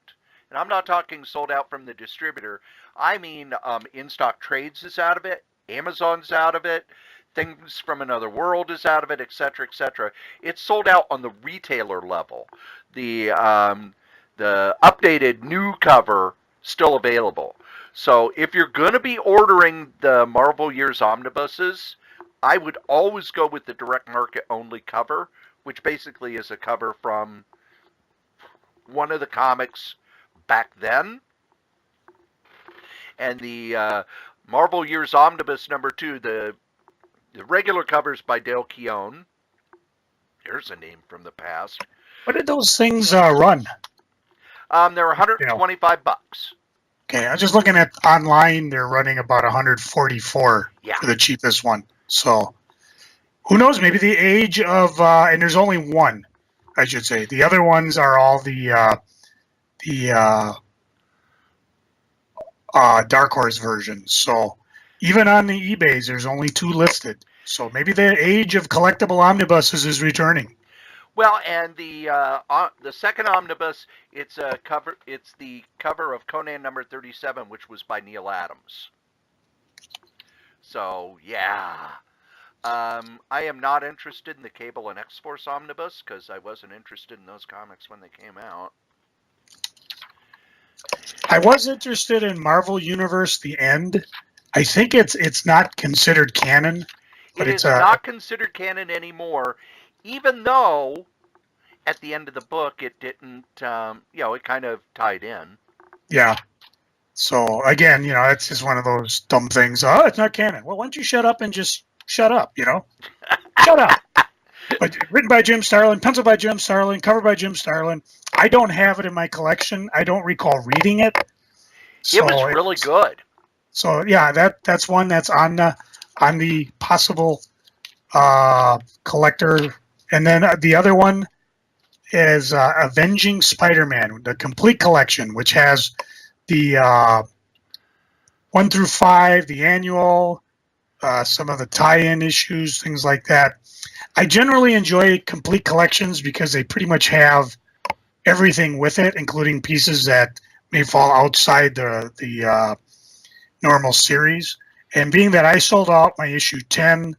And I'm not talking sold out from the distributor. I mean In-Stock Trades is out of it. Amazon's out of it. Things from Another World is out of it, etc., etc. It's sold out on the retailer level. The updated new cover still available. So if you're going to be ordering the Marvel Years Omnibuses, I would always go with the direct market only cover, which basically is a cover from one of the comics back then. And the Marvel Years Omnibus number 2, the regular covers by Dale Keown. Here's a name from the past. What did those things run? They're $125. Okay, I was just looking at online. They're running about 144 for the cheapest one. So who knows? Maybe the age of and there's only one, I should say. The other ones are all the Dark Horse versions. So even on the eBays, there's only 2 listed. So maybe the age of collectible omnibuses is returning. Well, and the second omnibus, it's the cover of Conan number 37, which was by Neil Adams. So yeah, I am not interested in the Cable and X-Force omnibus because I wasn't interested in those comics when they came out. I was interested in Marvel Universe: The End. I think it's not considered canon. But it's not considered canon anymore, even though at the end of the book it didn't, it kind of tied in. Yeah. So again, it's just one of those dumb things. Oh, it's not canon. Well, why don't you shut up and just shut up, Shut up. But written by Jim Starlin, penciled by Jim Starlin, covered by Jim Starlin. I don't have it in my collection. I don't recall reading it. So it was really good. So yeah, that's one that's on the possible collector. And then the other one is Avenging Spider-Man, the complete collection, which has the 1 through 5, the annual, some of the tie-in issues, things like that. I generally enjoy complete collections because they pretty much have everything with it, including pieces that may fall outside the normal series. And being that I sold out my issue 10,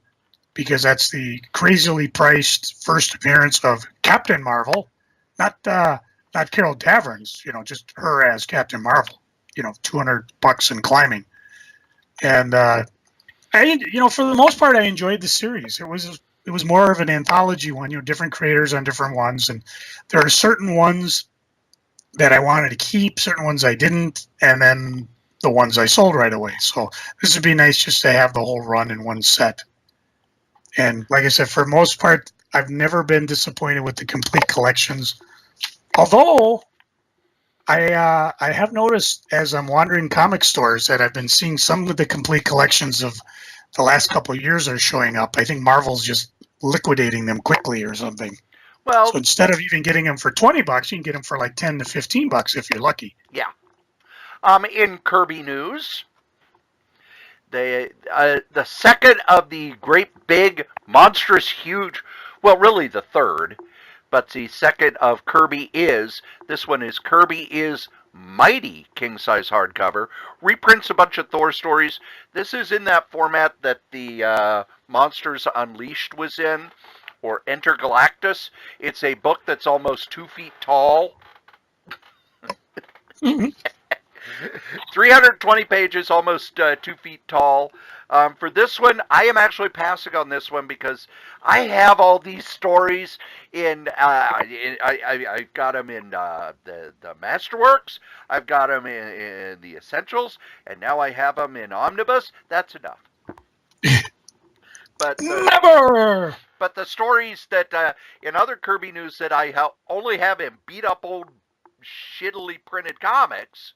because that's the crazily priced first appearance of Captain Marvel, not Carol Davrins, just her as Captain Marvel, $200 and climbing. And I for the most part, I enjoyed the series. It was more of an anthology one, different creators on different ones, and there are certain ones that I wanted to keep, certain ones I didn't, and then the ones I sold right away. So this would be nice just to have the whole run in one set. And like I said, for the most part, I've never been disappointed with the complete collections. Although I have noticed as I'm wandering comic stores that I've been seeing some of the complete collections of the last couple of years are showing up. I think Marvel's just liquidating them quickly or something. Well, so instead of even getting them for $20, you can get them for like $10 to $15 if you're lucky. Yeah. In Kirby news, the second of the great big monstrous huge, well, really the third, but the second of Kirby is, this one is Kirby is Mighty king size hardcover, reprints a bunch of Thor stories. This is in that format that the Monsters Unleashed was in, or Enter Galactus. It's a book that's almost 2 feet tall. 320 pages, almost 2 feet tall. For this one, I am actually passing on this one because I have all these stories in. I got them in the Masterworks. I've got them in the Essentials, and now I have them in Omnibus. That's enough. But Never. But the stories that in other Kirby news that I only have in beat up old shittily printed comics.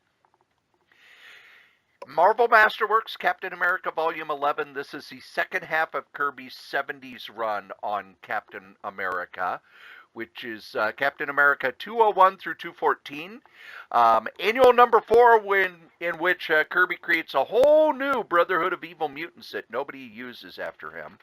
Marvel Masterworks, Captain America Volume 11. This is the second half of Kirby's 70s run on Captain America, which is Captain America 201 through 214. Annual number 4, in which Kirby creates a whole new Brotherhood of Evil Mutants that nobody uses after him.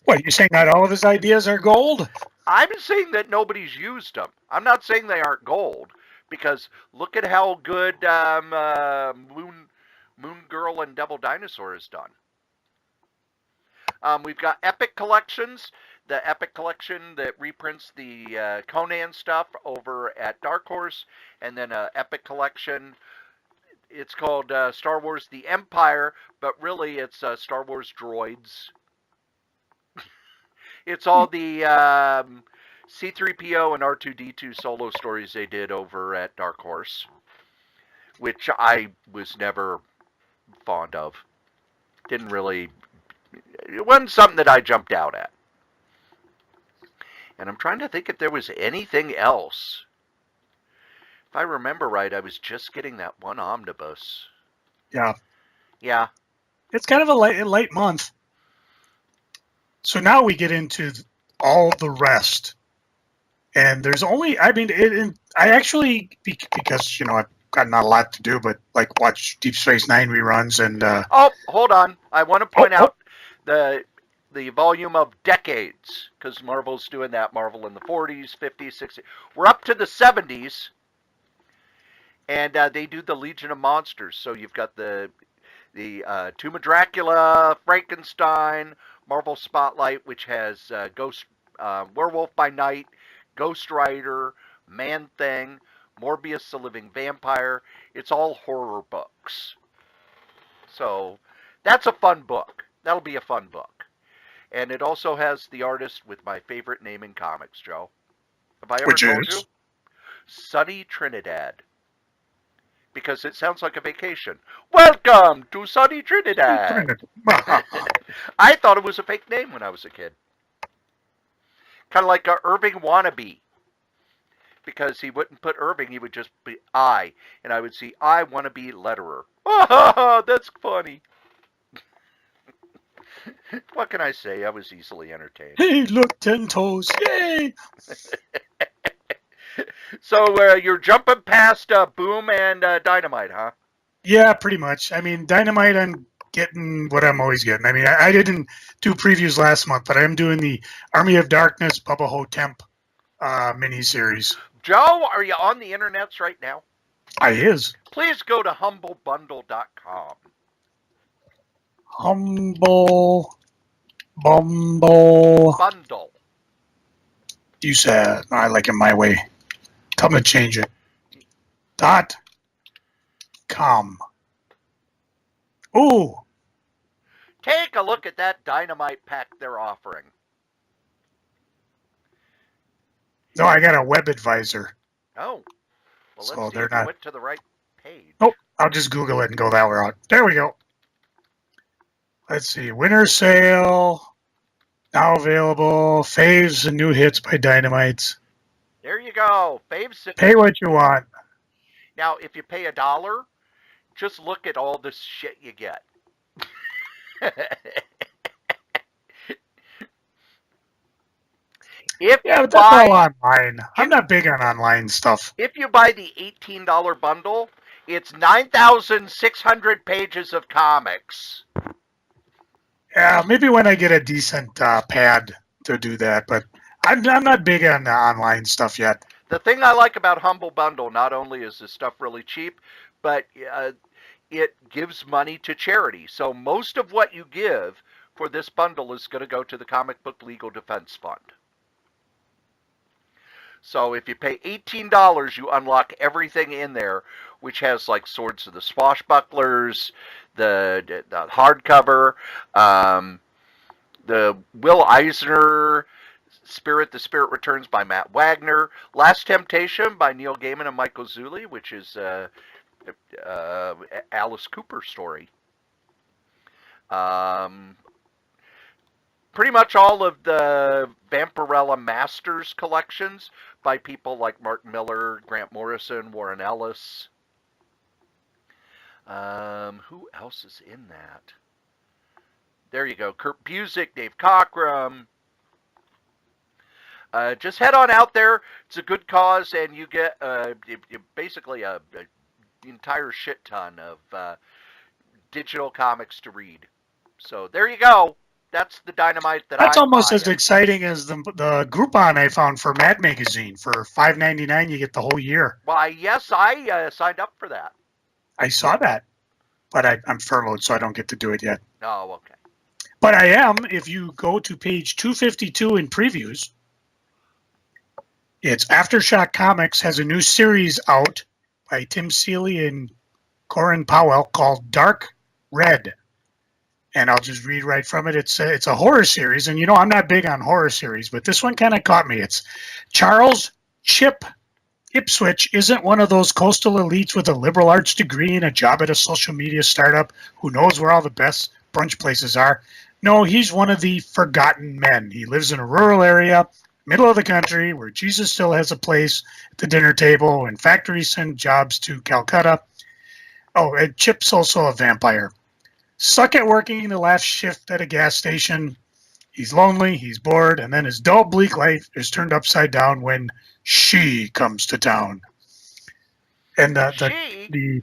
What, you saying not all of his ideas are gold? I'm saying that nobody's used them. I'm not saying they aren't gold. Because look at how good Moon Girl and Devil Dinosaur has done. We've got Epic Collections. The Epic Collection that reprints the Conan stuff over at Dark Horse. And then Epic Collection. It's called Star Wars The Empire. But really it's Star Wars Droids. It's all the... C-3PO and R2-D2 solo stories they did over at Dark Horse, which I was never fond of. It wasn't something that I jumped out at. And I'm trying to think if there was anything else. If I remember right, I was just getting that one omnibus. Yeah. Yeah. It's kind of a late month. So now we get into all the rest. And there's only, I actually, because, I've got not a lot to do, but like watch Deep Space Nine reruns and... Oh, hold on. I want to point out the volume of decades, because Marvel's doing that. Marvel in the 40s, 50s, 60s. We're up to the 70s, and they do the Legion of Monsters. So you've got the Tomb of Dracula, Frankenstein, Marvel Spotlight, which has Ghost Werewolf by Night, Ghost Rider, Man-Thing, Morbius the Living Vampire. It's all horror books. So that's a fun book. That'll be a fun book. And it also has the artist with my favorite name in comics, Joe. Have I ever told you? Sunny Trinidad. Because it sounds like a vacation. Welcome to Sunny Trinidad. I thought it was a fake name when I was a kid. Kind of like a Irving wannabe. Because he wouldn't put Irving, he would just be I. And I would see I wannabe letterer. Oh, that's funny. What can I say? I was easily entertained. Hey, look, 10 toes. Yay! So you're jumping past Boom and Dynamite, huh? Yeah, pretty much. I mean, Dynamite, I'm getting what I'm always getting. I mean, I didn't do previews last month, but I am doing the Army of Darkness Bubba Ho-Temp miniseries. Joe, are you on the internets right now? I is. Please go to humblebundle.com. Humble Bumble Bundle. You said, I like it my way. Tell me to change it. .com. Ooh. Take a look at that Dynamite pack they're offering. No, I got a web advisor. Oh. Well, So let's see they're if not... you went to the right page. Nope. I'll just Google it and go that route. There we go. Let's see. Winter sale. Now available. Faves and new hits by Dynamite. There you go. Faves. Pay what you want. Now, if you pay $1, just look at all this shit you get. Yeah, but that's all online. I'm not big on online stuff. If you buy the $18 bundle, it's 9,600 pages of comics. Yeah, maybe when I get a decent pad to do that, but I'm not big on the online stuff yet. The thing I like about Humble Bundle, not only is the stuff really cheap, but it gives money to charity. So most of what you give for this bundle is going to go to the Comic Book Legal Defense Fund. So if you pay $18, you unlock everything in there, which has like Swords of the Swashbucklers, the hardcover, the Will Eisner the Spirit Returns by Matt Wagner, Last Temptation by Neil Gaiman and Michael Zulli, which is Alice Cooper story. Pretty much all of the Vampirella Masters collections by people like Mark Miller, Grant Morrison, Warren Ellis. Who else is in that? There you go. Kurt Busiek, Dave Cockrum. Just head on out there. It's a good cause, and you get basically a entire shit ton of digital comics to read. So there you go. That's the Dynamite That's almost as exciting as the Groupon I found for Mad Magazine. For $5.99, you get the whole year. Why, yes, I signed up for that. I saw that, but I'm furloughed, so I don't get to do it yet. Oh, okay. But I am. If you go to page 252 in previews, it's Aftershock Comics has a new series out by Tim Seeley and Corin Powell called Dark Red. And I'll just read right from it. It's a horror series, and I'm not big on horror series, but this one kind of caught me. It's Charles Chip Ipswich isn't one of those coastal elites with a liberal arts degree and a job at a social media startup who knows where all the best brunch places are. No, he's one of the forgotten men. He lives in a rural area, middle of the country, where Jesus still has a place at the dinner table and factories send jobs to Calcutta. Oh, and Chip's also a vampire. Stuck at working the last shift at a gas station. He's lonely, he's bored, and then his dull, bleak life is turned upside down when she comes to town. And the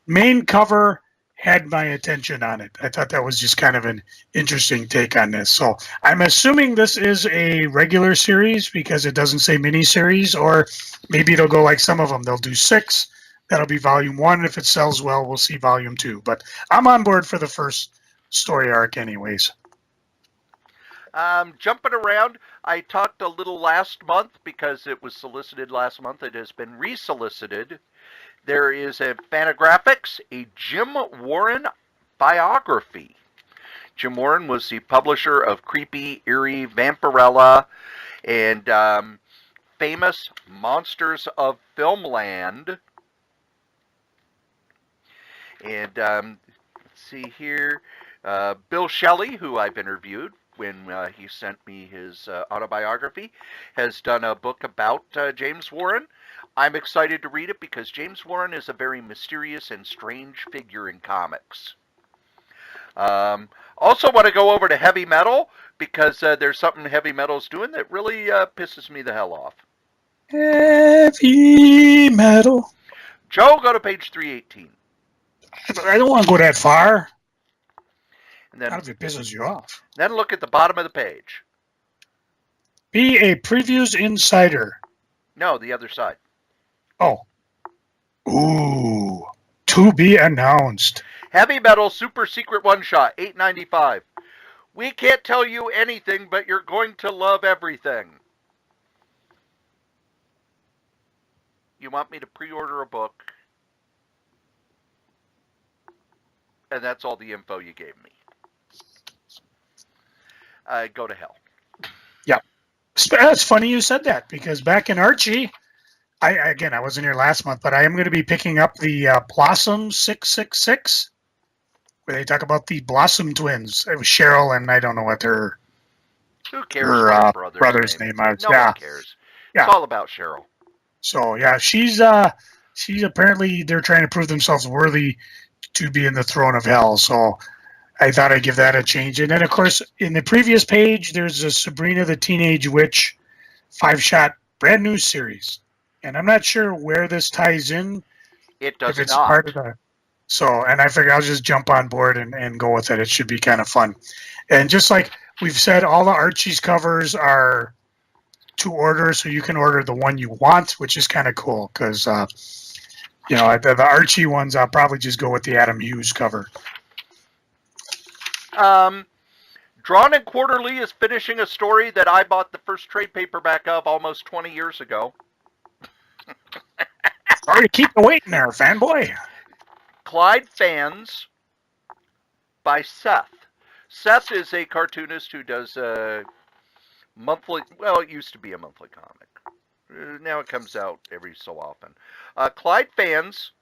main cover had my attention on it. I thought that was just kind of an interesting take on this. So I'm assuming this is a regular series because it doesn't say miniseries, or maybe it'll go like some of them. They'll do 6. That'll be volume 1. If it sells well, we'll see volume 2. But I'm on board for the first story arc anyways. Jumping around, I talked a little last month because it was solicited last month. It has been resolicited. There is a Fantagraphics, a Jim Warren biography. Jim Warren was the publisher of Creepy, Eerie, Vampirella, and famous Monsters of Filmland. And let's see here, Bill Shelley, who I've interviewed when he sent me his autobiography, has done a book about James Warren. I'm excited to read it because James Warren is a very mysterious and strange figure in comics. Also want to go over to heavy metal because there's something heavy metal's doing that really pisses me the hell off. Heavy metal. Joe, go to page 318. I don't want to go that far. And then, not if it pisses you off. Then look at the bottom of the page. Be a previews insider. No, the other side. Oh. Ooh. To be announced. Heavy Metal Super Secret One Shot, $8.95. We can't tell you anything, but you're going to love everything. You want me to pre-order a book, and that's all the info you gave me. Go to hell. Yeah. It's funny you said that, because back in Archie, I wasn't here last month, but I am going to be picking up the Blossom 666, where they talk about the Blossom twins. It was Cheryl, and I don't know what her brother's name is. No one cares. Yeah. It's all about Cheryl. So, yeah, she's apparently, they're trying to prove themselves worthy to be in the throne of hell. So I thought I'd give that a change. And then, of course, in the previous page, there's a Sabrina the Teenage Witch 5-shot brand new series. And I'm not sure where this ties in. It does if it's not. part of the So, and I figure I'll just jump on board and go with it. It should be kind of fun. And just like we've said, all the Archie's covers are to order, so you can order the one you want, which is kind of cool because, the Archie ones, I'll probably just go with the Adam Hughes cover. Drawn and Quarterly is finishing a story that I bought the first trade paperback of almost 20 years ago. Sorry to keep you waiting there, fanboy. Clyde Fans by Seth. Seth is a cartoonist who does a monthly, well, it used to be a monthly comic. Now it comes out every so often. Clyde Fans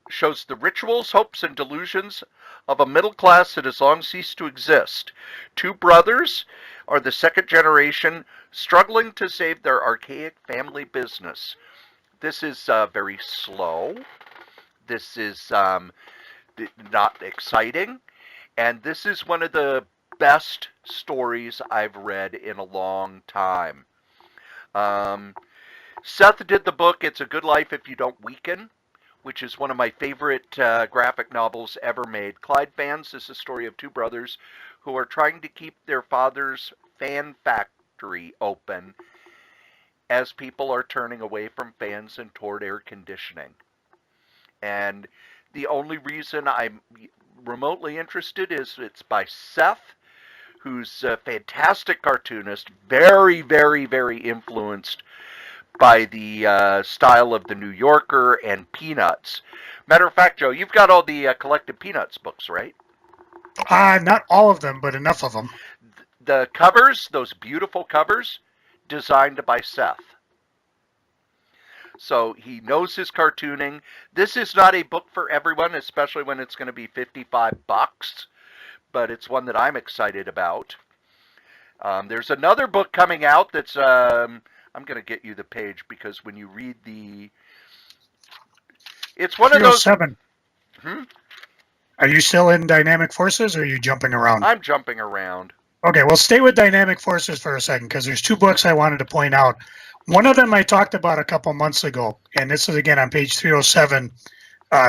shows the rituals, hopes, and delusions of a middle class that has long ceased to exist. Two brothers are the second generation struggling to save their archaic family business. This is very slow. This is not exciting. And this is one of the best stories I've read in a long time. Seth did the book It's a Good Life If You Don't Weaken, which is one of my favorite graphic novels ever made. Clyde Fans is the story of two brothers who are trying to keep their father's fan factory open as people are turning away from fans and toward air conditioning. And the only reason I'm remotely interested is it's by Seth, who's a fantastic cartoonist, very, very, very influenced by the style of the New Yorker and Peanuts. Matter of fact, Joe, you've got all the collected Peanuts books, right? Not all of them, but enough of them. The covers, those beautiful covers, designed by Seth. So he knows his cartooning. This is not a book for everyone, especially when it's going to be $55, but it's one that I'm excited about. There's another book coming out that's, I'm going to get you the page because when you read it's one of those... 307. Are you still in Dynamic Forces, or are you jumping around? I'm jumping around. Okay, well, stay with Dynamic Forces for a second, because there's two books I wanted to point out. One of them I talked about a couple months ago, and this is, again, on page 307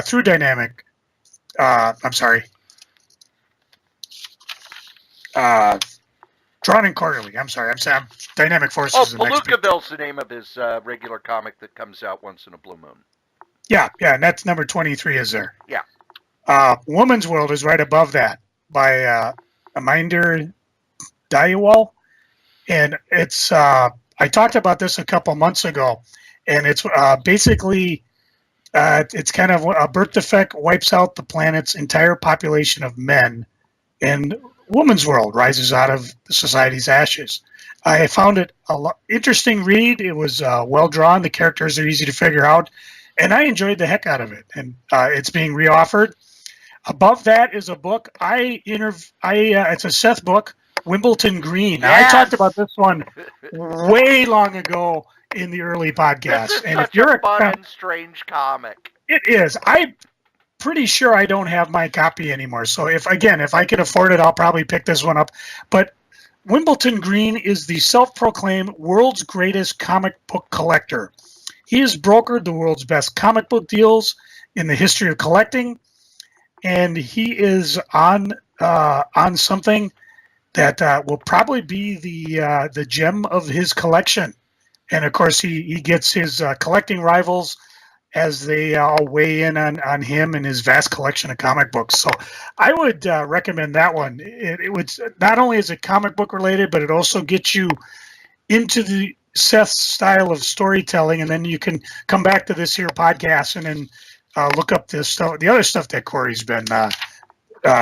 through Dynamic. I'm sorry. Drawn and Quarterly. I'm sorry. I'm Dynamic Forces. Oh, is the next page. Palookaville's the name of his regular comic that comes out once in a blue moon. Yeah, and that's number 23 is there. Yeah. Woman's World is right above that by Aminder Dayawal. And it's, I talked about this a couple months ago, and it's basically, it's kind of a birth defect wipes out the planet's entire population of men, and Woman's World rises out of society's ashes. I found it interesting read. It was well drawn. The characters are easy to figure out, and I enjoyed the heck out of it. And it's being reoffered. Above that is a book it's a Seth book, Wimbledon Green. Yes! I talked about this one way long ago in the early podcast. This is and such if you're a fun and strange comic. It is. I'm pretty sure I don't have my copy anymore. So if I can afford it, I'll probably pick this one up. But Wimbledon Green is the self-proclaimed world's greatest comic book collector. He has brokered the world's best comic book deals in the history of collecting, and he is on something that will probably be the gem of his collection. And of course, he gets his collecting rivals as they all weigh in on him and his vast collection of comic books. So I would recommend that one. It would, not only is it comic book related, but it also gets you into the Seth's style of storytelling, and then you can come back to this here podcast and then look up this stuff, the other stuff that Cory's been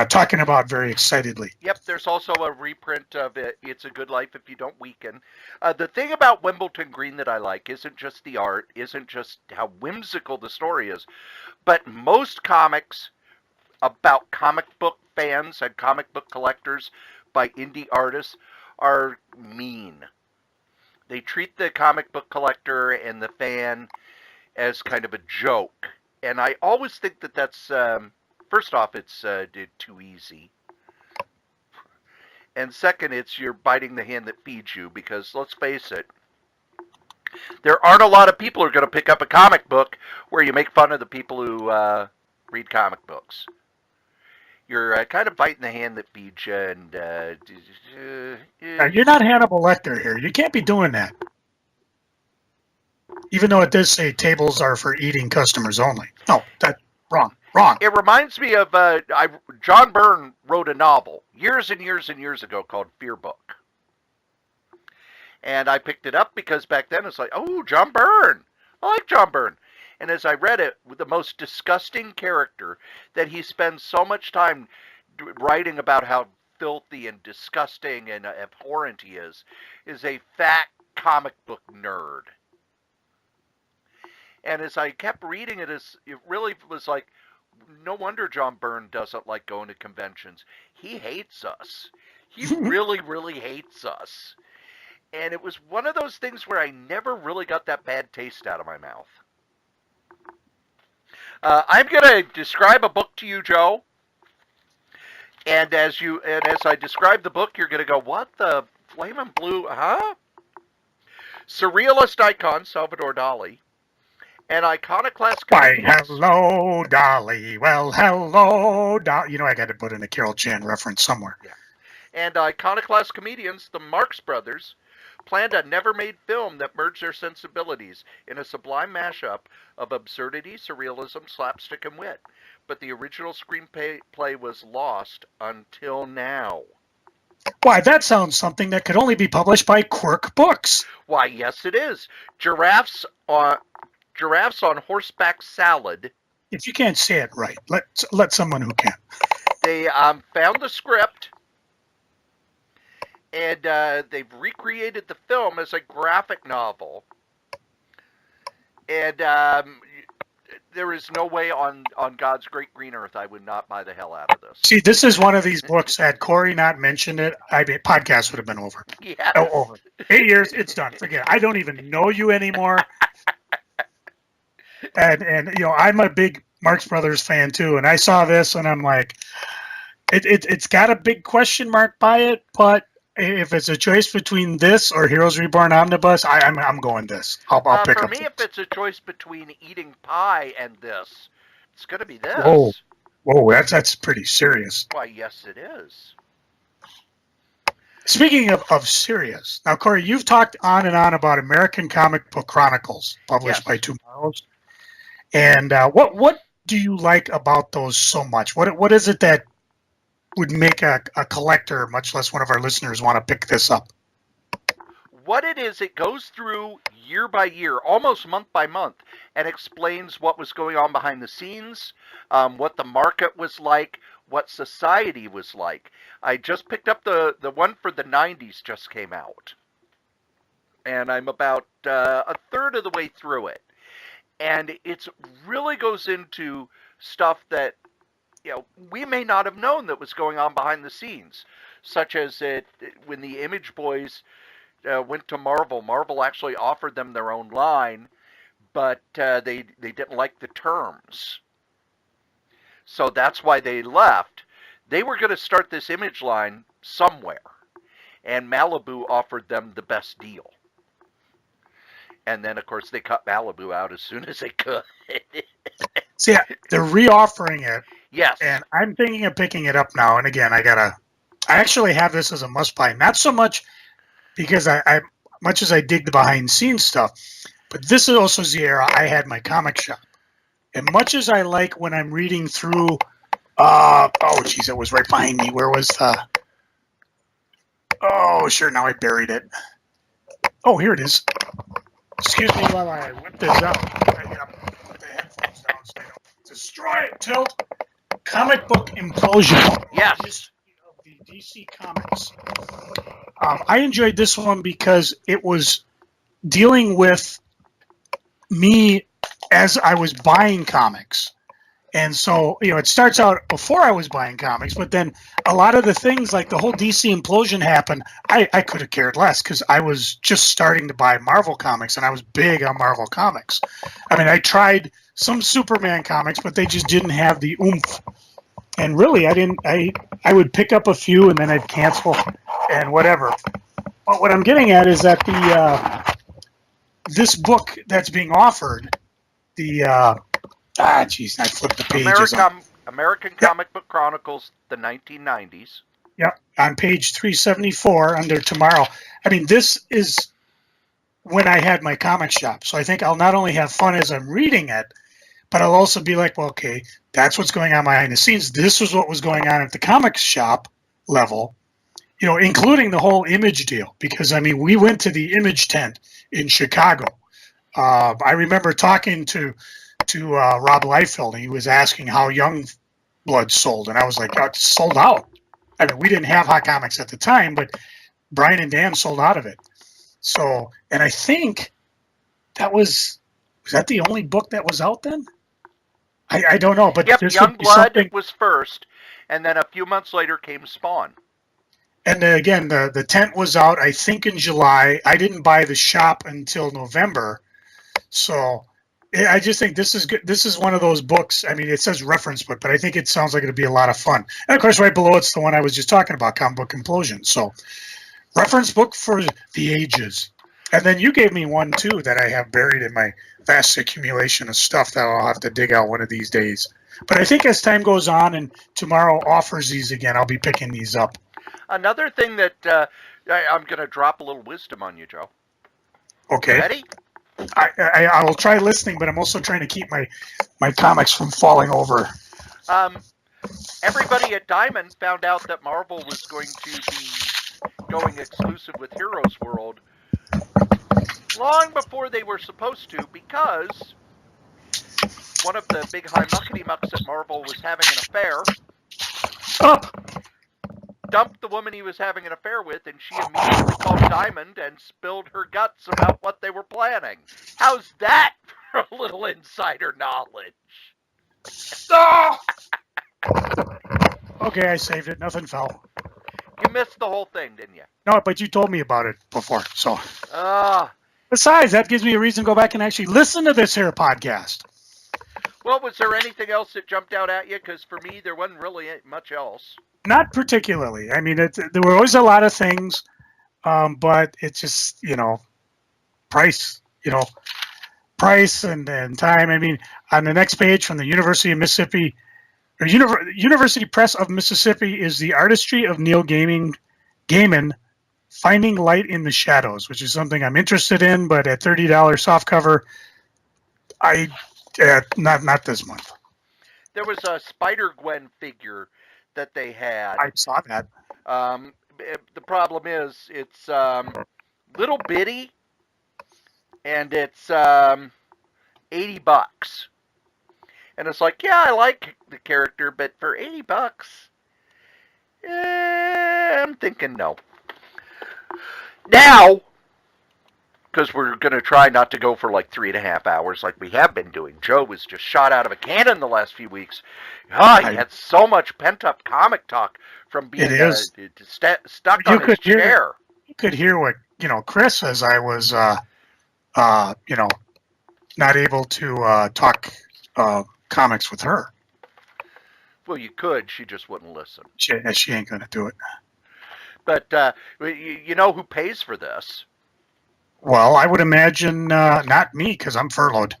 talking about very excitedly. Yep, there's also a reprint of it. It's a Good Life If You Don't Weaken. The thing about Wimbledon Green that I like isn't just the art, isn't just how whimsical the story is, but most comics about comic book fans and comic book collectors by indie artists are mean. They treat the comic book collector and the fan as kind of a joke. And I always think that's... first off, it's too easy. And second, it's you're biting the hand that feeds you, because let's face it, there aren't a lot of people who are going to pick up a comic book where you make fun of the people who read comic books. You're kind of biting the hand that feeds you, and You're not Hannibal Lecter here. You can't be doing that. Even though it does say tables are for eating customers only. No, that's wrong. Wrong. It reminds me of John Byrne wrote a novel years and years and years ago called Fear Book. And I picked it up because back then it's like, oh, John Byrne. I like John Byrne. And as I read it, the most disgusting character that he spends so much time writing about how filthy and disgusting and abhorrent he is a fat comic book nerd. And as I kept reading it, it really was like, no wonder John Byrne doesn't like going to conventions. He hates us. He really, really hates us. And it was one of those things where I never really got that bad taste out of my mouth. I'm going to describe a book to you, Joe. And as I describe the book, you're going to go, what the flaming blue, huh? Surrealist icon, Salvador Dali. And iconoclast Why, hello, Dolly. Well, hello, Dolly. You know, I got to put in a Carol Chan reference somewhere. Yeah. And iconoclast comedians, the Marx Brothers, planned a never-made film that merged their sensibilities in a sublime mashup of absurdity, surrealism, slapstick, and wit. But the original screenplay was lost until now. Why, that sounds something that could only be published by Quirk Books. Why, yes, it is. Giraffes on horseback salad. If you can't say it right, let someone who can. They found the script, and they've recreated the film as a graphic novel. And there is no way on God's great green earth I would not buy the hell out of this. See, this is one of these books. Had Cory not mentioned it, podcast would have been over. Yeah. Oh, over. 8 years, it's done. Forget it. I don't even know you anymore. And you know, I'm a big Marx Brothers fan too, and I saw this and I'm like, it's got a big question mark by it, but if it's a choice between this or Heroes Reborn Omnibus, I'm going this. I'll pick up. For me, if it's a choice between eating pie and this, it's going to be this. Whoa, that's pretty serious. Why, yes, it is. Speaking of serious, now Cory, you've talked on and on about American Comic Book Chronicles, published by Tomorrow's. And what do you like about those so much? What is it that would make a collector, much less one of our listeners, want to pick this up? What it is, it goes through year by year, almost month by month, and explains what was going on behind the scenes, what the market was like, what society was like. I just picked up the one for the 90s just came out. And I'm about a third of the way through it. And it really goes into stuff that, you know, we may not have known that was going on behind the scenes, such as when the Image Boys went to Marvel. Marvel actually offered them their own line, but they didn't like the terms. So that's why they left. They were going to start this Image line somewhere, and Malibu offered them the best deal. And then, of course, they cut Malibu out as soon as they could. See, they're re-offering it. Yes. And I'm thinking of picking it up now. And again, I actually have this as a must-buy. Not so much because I much as I dig the behind-the-scenes stuff, but this is also the era I had my comic shop. And much as I like when I'm reading through, it was right behind me. Where was now I buried it. Oh, here it is. Excuse me while I whip this out. I gotta put the headphones down so I don't destroy it. Tilt. Comic Book Implosion. Yes. Of the DC Comics. I enjoyed this one because it was dealing with me as I was buying comics. And so, you know, it starts out before I was buying comics, but then a lot of the things like the whole DC implosion happened, I could have cared less because I was just starting to buy Marvel comics and I was big on Marvel comics. I mean, I tried some Superman comics, but they just didn't have the oomph And really, I would pick up a few and then I'd cancel and whatever. But what I'm getting at is that this book that's being offered, I flipped the pages. American Comic Book Chronicles, the 1990s. Yep, on page 374 under tomorrow. I mean, this is when I had my comic shop. So I think I'll not only have fun as I'm reading it, but I'll also be like, well, okay, that's what's going on behind the scenes. This was what was going on at the comic shop level, including the whole Image deal. Because, I mean, we went to the Image tent in Chicago. I remember talking to Rob Liefeld, and he was asking how Youngblood sold. And I was like, oh, it's sold out. I mean, we didn't have Hot Comics at the time, but Brian and Dan sold out of it. So, and I think that was that the only book that was out then? I don't know, but yep, Youngblood was first, and then a few months later came Spawn. And again, the tent was out, I think, in July. I didn't buy the shop until November, so I just think this is good. This is one of those books. I mean, it says reference book, but I think it sounds like it'll be a lot of fun. And of course, right below it's the one I was just talking about, Comic Book Implosion. So, reference book for the ages. And then you gave me one too that I have buried in my vast accumulation of stuff that I'll have to dig out one of these days. But I think as time goes on and tomorrow offers these again, I'll be picking these up. Another thing that I'm going to drop a little wisdom on you, Joe. Okay. Ready? I will try listening, but I'm also trying to keep my comics from falling over. Everybody at Diamond found out that Marvel was going to be going exclusive with Heroes World long before they were supposed to, because one of the big high muckety mucks at Marvel was having an affair. Dumped the woman he was having an affair with, and she immediately called Diamond and spilled her guts about what they were planning. How's that for a little insider knowledge? Okay, I saved it. Nothing fell. You missed the whole thing, didn't you? No, but you told me about it before. So, besides, that gives me a reason to go back and actually listen to this here podcast. Well, was there anything else that jumped out at you? Because for me, there wasn't really much else. Not particularly. I mean, there were always a lot of things, but it's just, price, price and time. I mean, on the next page from the University of Mississippi, or University Press of Mississippi, is The Artistry of Neil Gaiman, Finding Light in the Shadows, which is something I'm interested in, but at $30 softcover, not this month. There was a Spider-Gwen figure that they had. I saw that. The problem is it's little bitty, and it's $80. And it's like, yeah, I like the character, but for $80, I'm thinking no. Now, because we're going to try not to go for like 3.5 hours like we have been doing. Joe was just shot out of a cannon the last few weeks. He had so much pent-up comic talk from being stuck on his chair. You could hear what, Chris, as I was, not able to talk comics with her. Well, you could. She just wouldn't listen. She ain't going to do it. But you know who pays for this? Well, I would imagine not me, because I'm furloughed.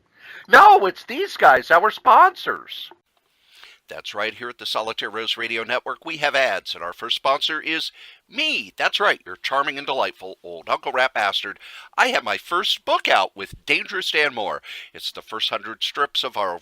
No, it's these guys, our sponsors. That's right. Here at the Solitaire Rose Radio Network, we have ads, and our first sponsor is me. That's right. Your charming and delightful old Uncle Rat Bastard. I have my first book out with Dangerous Dan Moore. It's the first 100 strips of our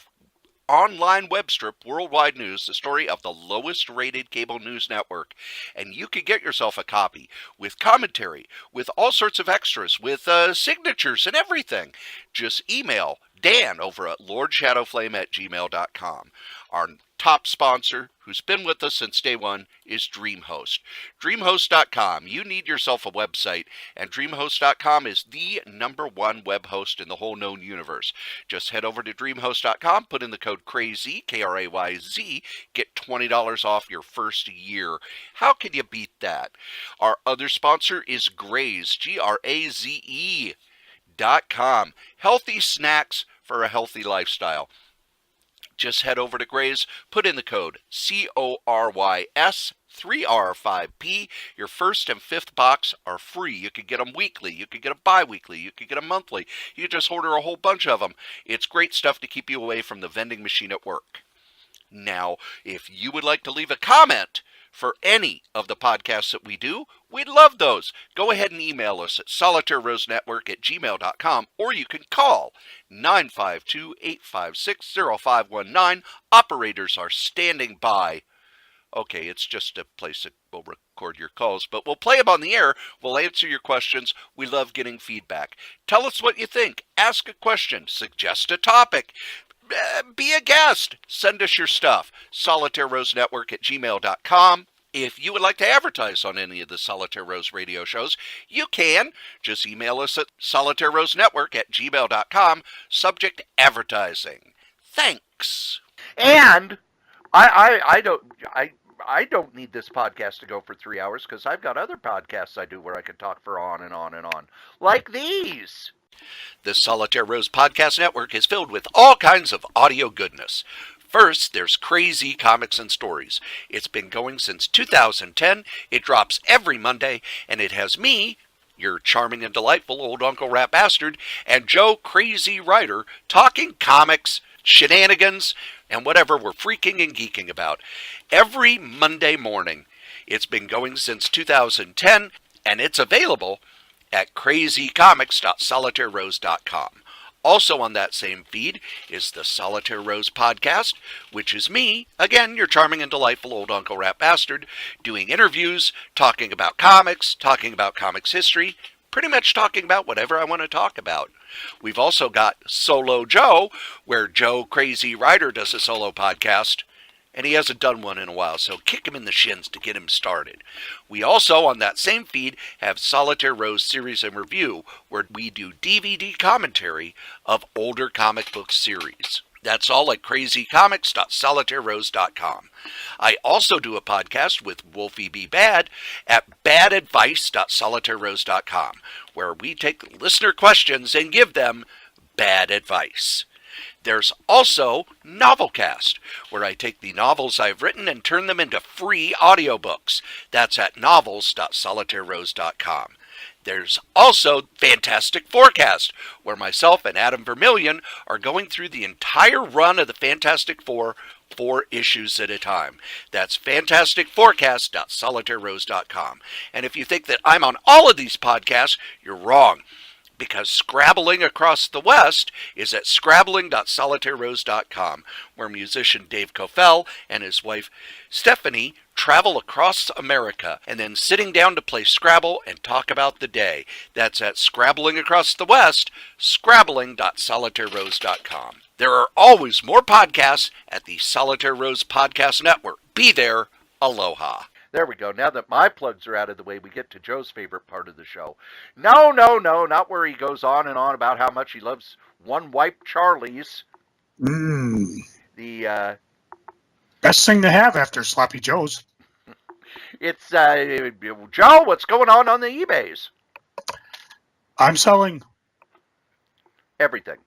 online web strip, Worldwide News, the story of the lowest rated cable news network. And you can get yourself a copy with commentary, with all sorts of extras, with signatures and everything. Just email Dan over at lordshadowflame@gmail.com. Our top sponsor, who's been with us since day one, is DreamHost. DreamHost.com. You need yourself a website, and DreamHost.com is the #1 web host in the whole known universe. Just head over to DreamHost.com, put in the code KRAYZ, KRAYZ, get $20 off your first year. How can you beat that? Our other sponsor is Graze, GRAZE.com. Healthy snacks for a healthy lifestyle. Just head over to Gray's, put in the code CORYS 3R5P. Your first and fifth box are free. You could get them weekly. You could get them bi-weekly. You could get them monthly. You could just order a whole bunch of them. It's great stuff to keep you away from the vending machine at work. Now, if you would like to leave a comment for any of the podcasts that we do, we'd love those. Go ahead and email us at solitairerosenetwork@gmail.com, or you can call 952-856-0519. Operators are standing by. Okay, it's just a place that will record your calls, but we'll play them on the air. We'll answer your questions. We love getting feedback. Tell us what you think. Ask a question. Suggest a topic. Be a guest. Send us your stuff. solitairerosenetwork@gmail.com. If you would like to advertise on any of the Solitaire Rose radio shows, you can. Just email us at solitairerosenetwork@gmail.com. Subject advertising. Thanks. And I don't need this podcast to go for 3 hours because I've got other podcasts I do where I can talk for on and on and on. Like these. The Solitaire Rose Podcast Network is filled with all kinds of audio goodness. First, there's Crazy Comics and Stories. It's been going since 2010. It drops every Monday, and it has me, your charming and delightful old Uncle Rat Bastard, and Joe Crazy Writer talking comics, shenanigans, and whatever we're freaking and geeking about. Every Monday morning. It's been going since 2010, and it's available at crazycomics.solitairerose.com. Also on that same feed is the Solitaire Rose Podcast, which is me, again, your charming and delightful old Uncle Rat Bastard, doing interviews, talking about comics history, pretty much talking about whatever I want to talk about. We've also got Solo Joe, where Joe Crazy Writer does a solo podcast. And he hasn't done one in a while, so kick him in the shins to get him started. We also, on that same feed, have Solitaire Rose Series and Review, where we do DVD commentary of older comic book series. That's all at crazycomics.solitairerose.com. I also do a podcast with Wolfie B. Bad at badadvice.solitairerose.com, where we take listener questions and give them bad advice. There's also Novelcast, where I take the novels I've written and turn them into free audiobooks. That's at novels.solitairerose.com. There's also Fantastic Forecast, where myself and Adam Vermillion are going through the entire run of the Fantastic Four, 4 issues at a time. That's fantasticforecast.solitairerose.com. And if you think that I'm on all of these podcasts, you're wrong, because Scrabbling Across the West is at scrabbling.solitairerose.com, where musician Dave Cofell and his wife Stephanie travel across America and then sitting down to play Scrabble and talk about the day. That's at Scrabbling Across the West, scrabbling.solitairerose.com. There are always more podcasts at the Solitaire Rose Podcast Network. Be there. Aloha. There we go. Now that my plugs are out of the way, we get to Joe's favorite part of the show. No, not where he goes on and on about how much he loves one-wipe Charlies. The best thing to have after Sloppy Joe's. It's Joe, what's going on the eBays? I'm selling everything.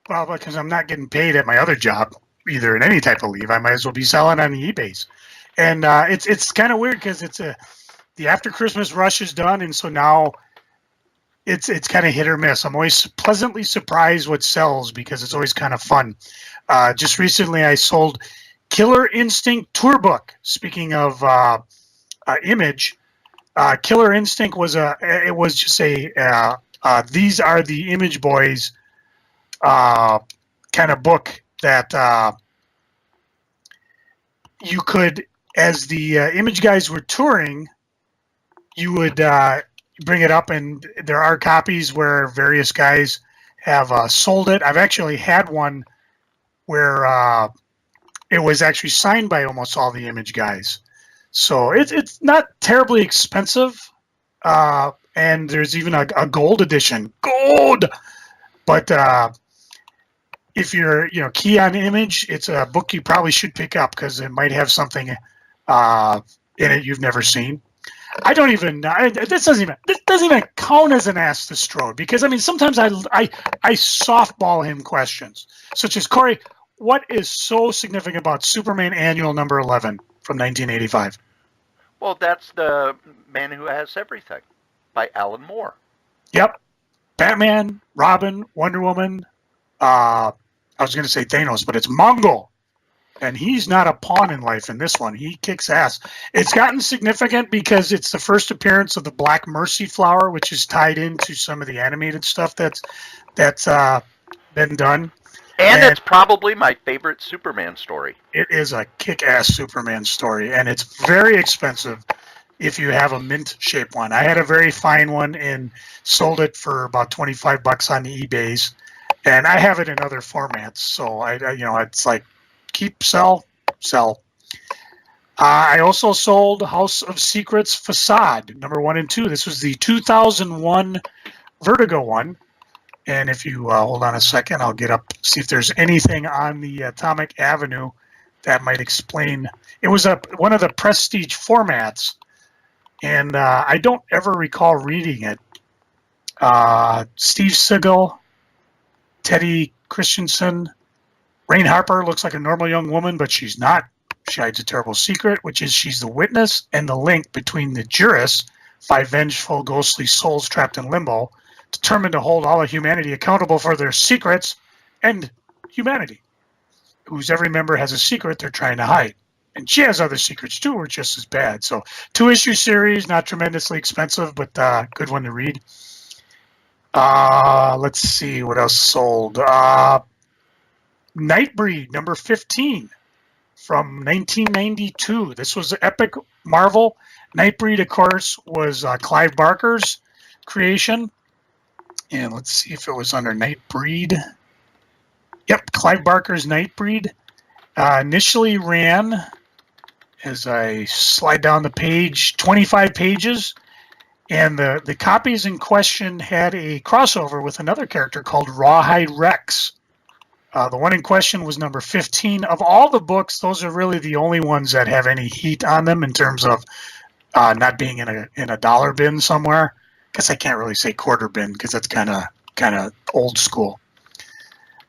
Well, because I'm not getting paid at my other job, either in any type of leave. I might as well be selling on the eBays. And it's kind of weird because the after Christmas rush is done, and so now it's kind of hit or miss. I'm always pleasantly surprised what sells because it's always kind of fun. Just recently, I sold Killer Instinct Tour Book. Speaking of Image, Killer Instinct was just a these are the Image Boys kind of book that you could. As the Image guys were touring, you would bring it up, and there are copies where various guys have sold it. I've actually had one where it was actually signed by almost all the Image guys. So it's not terribly expensive, and there's even a gold edition. Gold! But if you're key on Image, it's a book you probably should pick up because it might have something in it you've never seen. I don't even know. This doesn't even count as an Ask the Strode, because I mean sometimes I softball him questions such as, Cory, what is so significant about Superman Annual number 11 from 1985? Well, that's The Man Who Has Everything by Alan Moore. Yep. Batman, Robin, Wonder Woman. I was going to say Thanos, but it's Mongol. And he's not a pawn in life in this one. He kicks ass. It's gotten significant because it's the first appearance of the Black Mercy flower, which is tied into some of the animated stuff that's been done. And it's probably my favorite Superman story. It is a kick-ass Superman story, and it's very expensive if you have a mint-shaped one. I had a very fine one and sold it for about $25 on the eBays, and I have it in other formats. So it's like keep, sell, sell. I also sold House of Secrets Facade number 1 and 2. This was the 2001 Vertigo one. And if you hold on a second, I'll get up, see if there's anything on the Atomic Avenue that might explain. It was one of the prestige formats, and I don't ever recall reading it. Steve Seagal, Teddy Christensen, Rain Harper looks like a normal young woman, but she's not. She hides a terrible secret, which is she's the witness and the link between the jurists, 5 vengeful, ghostly souls trapped in limbo, determined to hold all of humanity accountable for their secrets and humanity, whose every member has a secret they're trying to hide. And she has other secrets too, or just as bad. So 2-issue series, not tremendously expensive, but good one to read. Let's see what else sold. Nightbreed, number 15 from 1992. This was Epic Marvel. Nightbreed, of course, was Clive Barker's creation. And let's see if it was under Nightbreed. Yep, Clive Barker's Nightbreed. Initially ran, as I slide down the page, 25 pages. And the copies in question had a crossover with another character called Rawhide Rex. The one in question was number 15. Of all the books, those are really the only ones that have any heat on them in terms of not being in a dollar bin somewhere. Guess I can't really say quarter bin because that's kind of old school.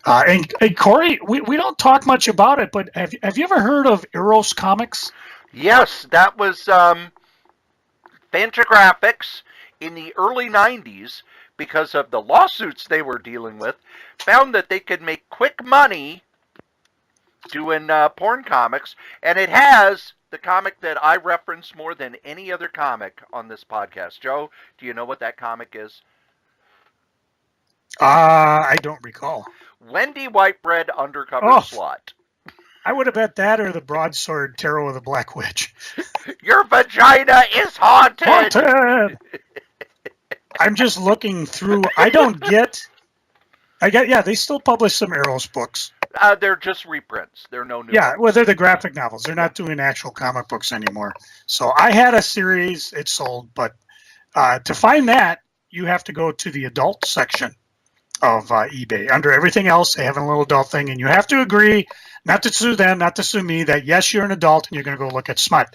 And Cory, we don't talk much about it, but have you ever heard of Heroes Comics? Yes, that was Fantagraphics in the early 90s, because of the lawsuits they were dealing with, found that they could make quick money doing porn comics, and it has the comic that I reference more than any other comic on this podcast. Joe, do you know what that comic is? I don't recall. Wendy Whitebread Undercover Slot. I would have bet that or the Broadsword Tarot of the Black Witch. Your vagina is haunted! Haunted! I'm just looking through. They still publish some Arrows books. They're just reprints. They're no new. Yeah, ones. well, they're the graphic novels. They're not doing actual comic books anymore. So I had a series. It sold. But to find that, you have to go to the adult section of eBay. Under everything else, they have a little adult thing. And you have to agree not to sue them, not to sue me, that, yes, you're an adult and you're going to go look at smut.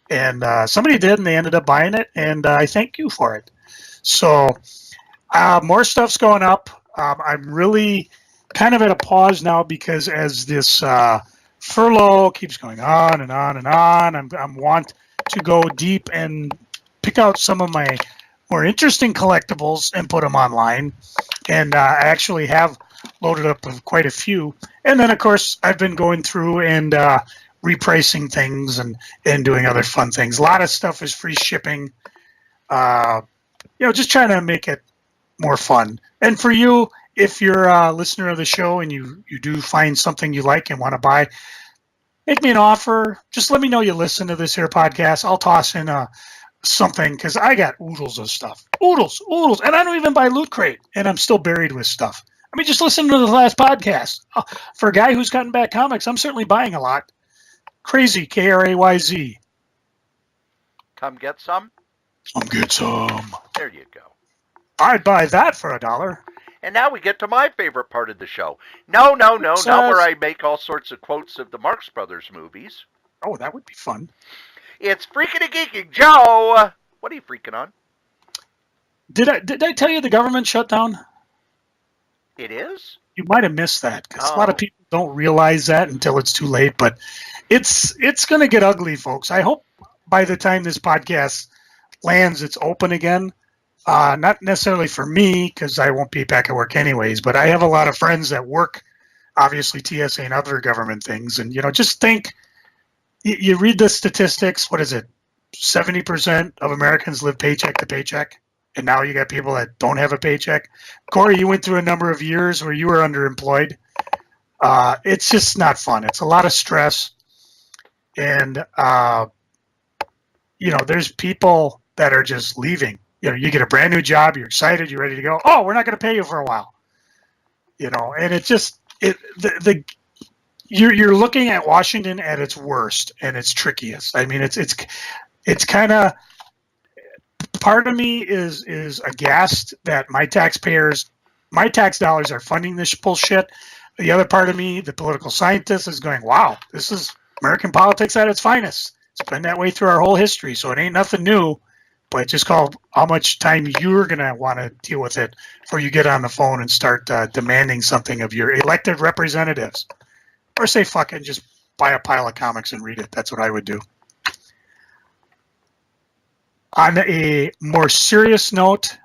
And somebody did, and they ended up buying it. And I thank you for it. So more stuff's going up. I'm really kind of at a pause now because as this furlough keeps going on and on and on, I'm want to go deep and pick out some of my more interesting collectibles and put them online. And I actually have loaded up with quite a few. And then, of course, I've been going through and repricing things and doing other fun things. A lot of stuff is free shipping. Just trying to make it more fun. And for you, if you're a listener of the show and you do find something you like and want to buy, make me an offer. Just let me know you listen to this here podcast. I'll toss in something because I got oodles of stuff. Oodles. And I don't even buy Loot Crate, and I'm still buried with stuff. I mean, just listen to the last podcast. For a guy who's gotten back comics, I'm certainly buying a lot. Crazy, Krayz. Come get some? Come get some. There you go. I'd buy that for $1. And now we get to my favorite part of the show. No, not where I make all sorts of quotes of the Marx Brothers movies. Oh, that would be fun. It's Freaking and Geeking. Joe, what are you freaking on? Did I tell you the government shut down? It is? You might have missed that because a lot of people don't realize that until it's too late. But it's going to get ugly, folks. I hope by the time this podcast lands, it's open again. Not necessarily for me, because I won't be back at work anyways, but I have a lot of friends that work, obviously, TSA and other government things. And, just think, you read the statistics, what is it? 70% of Americans live paycheck to paycheck. And now you got people that don't have a paycheck. Cory, you went through a number of years where you were underemployed. It's just not fun. It's a lot of stress. And, there's people that are just leaving. You get a brand new job, you're excited, you're ready to go. Oh, we're not going to pay you for a while. And it just, you're looking at Washington at its worst and its trickiest. I mean, it's kind of, part of me is aghast that my tax dollars are funding this bullshit. The other part of me, the political scientist, is going, wow, this is American politics at its finest. It's been that way through our whole history, so it ain't nothing new. But just call how much time you're going to want to deal with it before you get on the phone and start demanding something of your elected representatives. Or say fuck it and just buy a pile of comics and read it. That's what I would do. On a more serious note,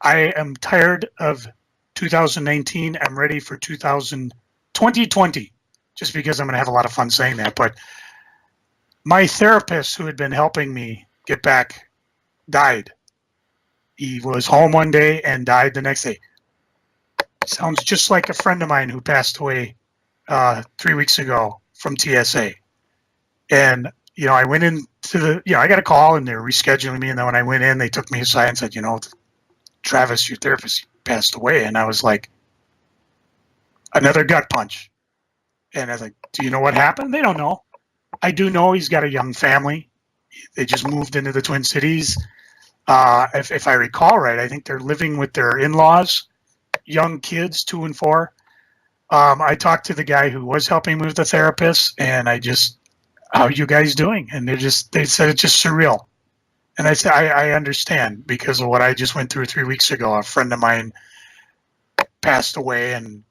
I am tired of 2019. I'm ready for 2020, just because I'm going to have a lot of fun saying that. But my therapist, who had been helping me get back, died. He was home one day and died the next day. Sounds just like a friend of mine who passed away 3 weeks ago from TSA. And, I went into I got a call and they were rescheduling me. And then when I went in, they took me aside and said, Travis, your therapist passed away. And I was like, another gut punch. And I was like, do you know what happened? They don't know. I do know he's got a young family. They just moved into the Twin Cities. If I recall right, I think they're living with their in-laws, young kids, 2 and 4. I talked to the guy who was helping me with the therapist, and how are you guys doing? And they said it's just surreal. And I said, I understand, because of what I just went through 3 weeks ago. A friend of mine passed away, and,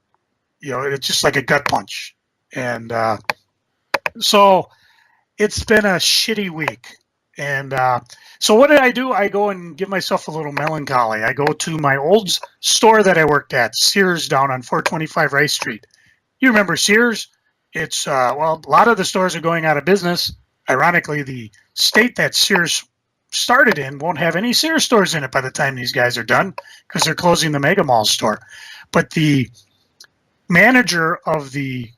it's just like a gut punch. And so it's been a shitty week. And so what did I do? I go and give myself a little melancholy. I go to my old store that I worked at, Sears, down on 425 Rice Street. You remember Sears? It's, a lot of the stores are going out of business. Ironically, the state that Sears started in won't have any Sears stores in it by the time these guys are done, because they're closing the Mega Mall store. But the manager of the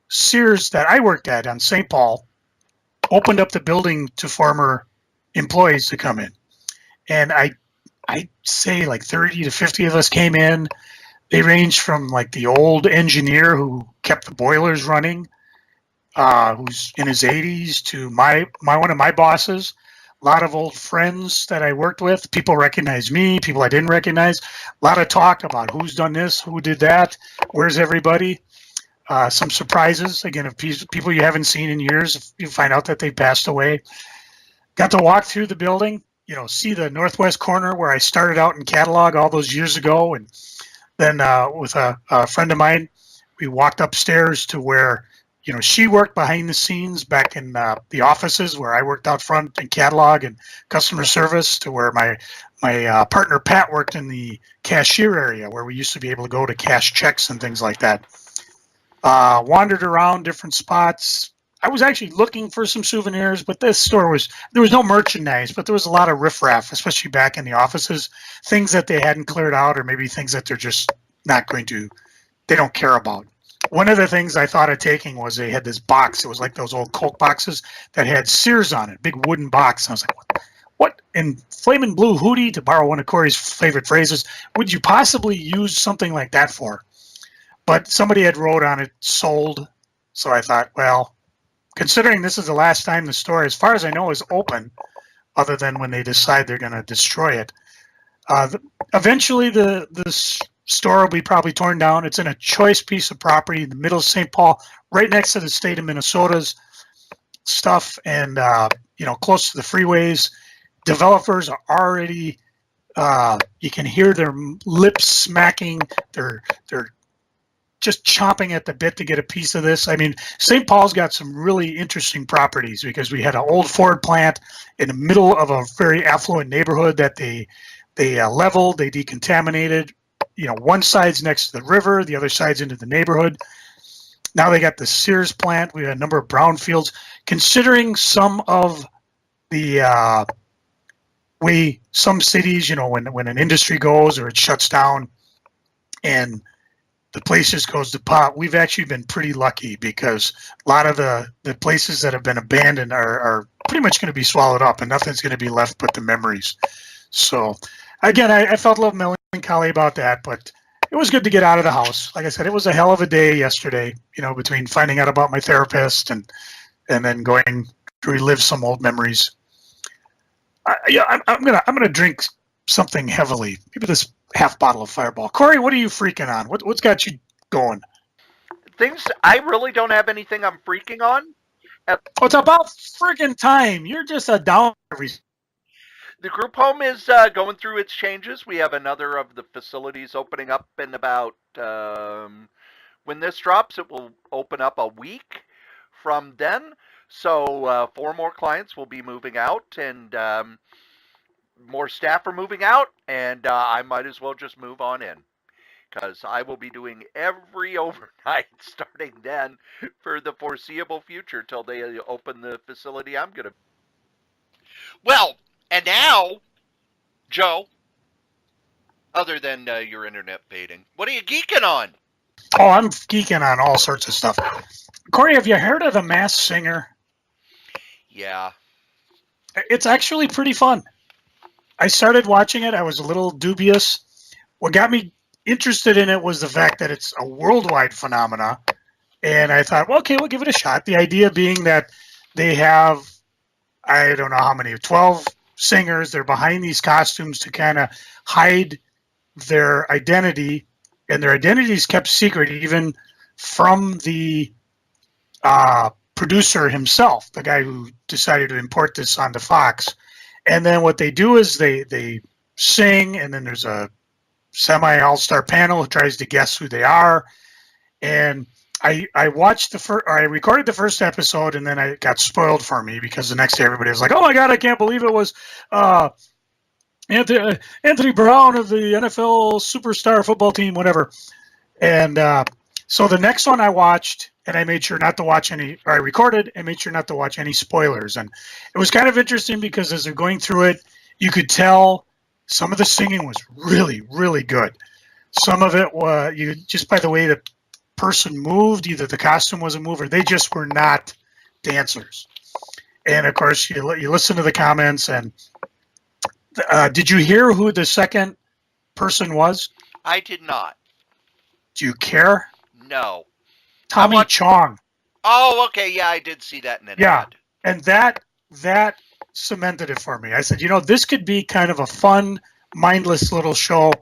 Sears that I worked at on St. Paul opened up the building to former employees to come in. And I'd say like 30 to 50 of us came in. They ranged from like the old engineer who kept the boilers running, who's in his 80s, to one of my bosses. A lot of old friends that I worked with. People recognized me, people I didn't recognize. A lot of talk about who's done this, who did that, where's everybody. Some surprises, again, of people you haven't seen in years. If you find out that they passed away. Got to walk through the building, see the northwest corner where I started out in catalog all those years ago. And then with a friend of mine, we walked upstairs to where, she worked behind the scenes back in the offices where I worked out front in catalog and customer service, to where my partner Pat worked in the cashier area where we used to be able to go to cash checks and things like that. Wandered around different spots. I was actually looking for some souvenirs, but this store there was no merchandise, but there was a lot of riffraff, especially back in the offices, things that they hadn't cleared out, or maybe things that they're just not they don't care about. One of the things I thought of taking was they had this box. It was like those old Coke boxes that had Sears on it, big wooden box. And I was like, what in Flamin' Blue Hootie, to borrow one of Cory's favorite phrases, would you possibly use something like that for? But somebody had wrote on it, sold. So I thought, well, considering this is the last time the store, as far as I know, is open, other than when they decide they're going to destroy it. Eventually, the store will be probably torn down. It's in a choice piece of property in the middle of St. Paul, right next to the state of Minnesota's stuff, and close to the freeways. Developers are already, you can hear their lips smacking. They're just chomping at the bit to get a piece of this. I mean, St. Paul's got some really interesting properties because we had an old Ford plant in the middle of a very affluent neighborhood that they leveled, they decontaminated. You know, one side's next to the river, the other side's into the neighborhood. Now they got the Sears plant. We had a number of brownfields. Considering some of the way some cities, you know, when an industry goes or it shuts down and the place just goes to pot, we've actually been pretty lucky because a lot of the places that have been abandoned are pretty much going to be swallowed up and nothing's going to be left but the memories. So, again, I felt a little melancholy about that, but it was good to get out of the house. Like I said, it was a hell of a day yesterday, you know, between finding out about my therapist and then going to relive some old memories. I'm gonna drink something heavily. Maybe this half bottle of Fireball. Cory, what are you freaking on? What's got you going? Things, I really don't have anything I'm freaking on. It's about freaking time. You're just a down every. The group home is going through its changes. We have another of the facilities opening up in about, when this drops, it will open up a week from then. So 4 more clients will be moving out, and more staff are moving out, and I might as well just move on in, because I will be doing every overnight starting then for the foreseeable future till they open the facility I'm going to. Well, and now, Joe, other than your internet fading, what are you geeking on? Oh, I'm geeking on all sorts of stuff. Cory, have you heard of The Masked Singer? Yeah. It's actually pretty fun. I started watching it. I was a little dubious. What got me interested in it was the fact that it's a worldwide phenomena. And I thought, well, okay, we'll give it a shot. The idea being that they have, I don't know how many, 12 singers. They're behind these costumes to kind of hide their identity. And their identity is kept secret even from the producer himself, the guy who decided to import this onto Fox. And then what they do is they sing, and then there's a semi-all-star panel who tries to guess who they are. And I watched I recorded the first episode, and then it got spoiled for me because the next day everybody was like, "Oh my God, I can't believe it was Anthony Brown of the NFL superstar football team, whatever." And so the next one I watched, and I made sure not to watch any, or I recorded and made sure not to watch any spoilers. And it was kind of interesting because as they're going through it, you could tell some of the singing was really, really good. Some of it was, you just by the way the person moved, either the costume was a mover, they just were not dancers. And of course, you listen to the comments. And did you hear who the second person was? I did not. Do you care? No. Tommy Chong. Oh, okay. Yeah, I did see that in an ad. And that cemented it for me. I said, this could be kind of a fun, mindless little show,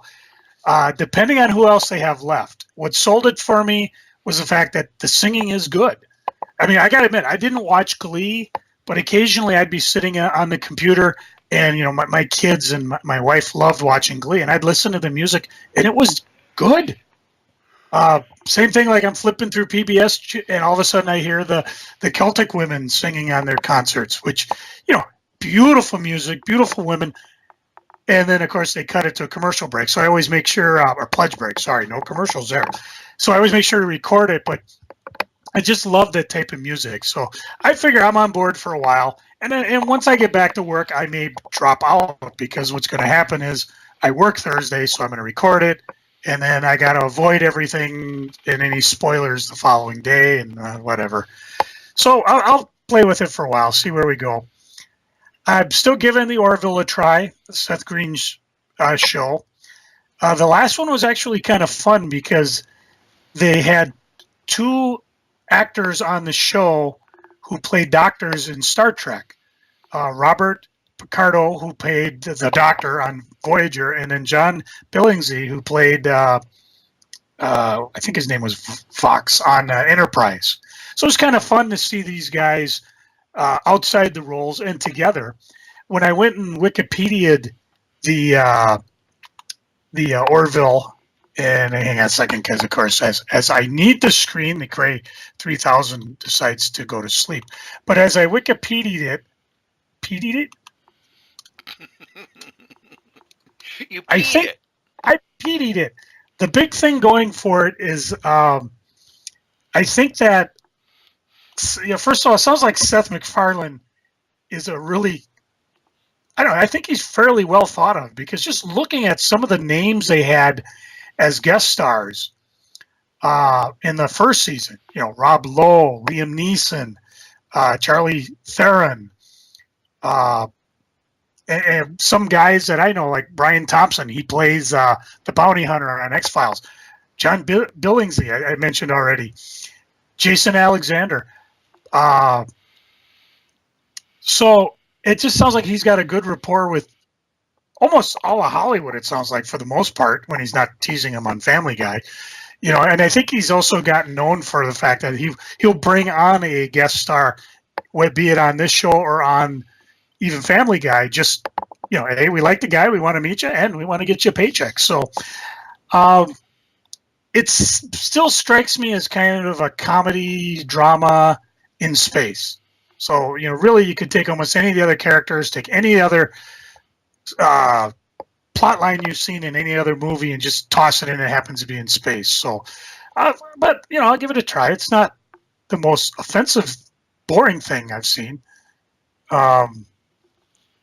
depending on who else they have left. What sold it for me was the fact that the singing is good. I mean, I got to admit, I didn't watch Glee, but occasionally I'd be sitting on the computer, and my kids and my wife loved watching Glee, and I'd listen to the music, and it was good. Same thing, like I'm flipping through PBS and all of a sudden I hear the Celtic women singing on their concerts, which, beautiful music, beautiful women. And then, of course, they cut it to a commercial break. So I always make sure, or pledge break, sorry, no commercials there. So I always make sure to record it, but I just love that type of music. So I figure I'm on board for a while. And once I get back to work, I may drop out because what's going to happen is I work Thursday, so I'm going to record it. And then I got to avoid everything and any spoilers the following day and whatever. So I'll play with it for a while, see where we go. I'm still giving the Orville a try, Seth Green's show. The last one was actually kind of fun because they had 2 actors on the show who played doctors in Star Trek. Robert Picardo, who played the Doctor on Voyager, and then John Billingsley, who played, I think his name was Fox on Enterprise. So it's kind of fun to see these guys outside the roles and together. When I went and Wikipedia'd the Orville And hang on a second, because of course, as I need the screen, the Kray 3000 decides to go to sleep. But as I Wikipedia'd it, You I peed think it. I Wikipedia'd it. The big thing going for it is, I think that, first of all, it sounds like Seth MacFarlane is a really, I don't know, I think he's fairly well thought of, because just looking at some of the names they had as guest stars in the first season, Rob Lowe, Liam Neeson, Charlie Theron, uh, and some guys that I know, like Brian Thompson, he plays the bounty hunter on X-Files. John Billingsley, I mentioned already. Jason Alexander. So it just sounds like he's got a good rapport with almost all of Hollywood, it sounds like, for the most part, when he's not teasing him on Family Guy. And I think he's also gotten known for the fact that he'll bring on a guest star, be it on this show or on even Family Guy, just, hey, we like the guy, we want to meet you, and we want to get you a paycheck. So it still strikes me as kind of a comedy drama in space. So, really you could take almost any of the other characters, take any other plot line you've seen in any other movie and just toss it in. It happens to be in space. So, but, I'll give it a try. It's not the most offensive, boring thing I've seen.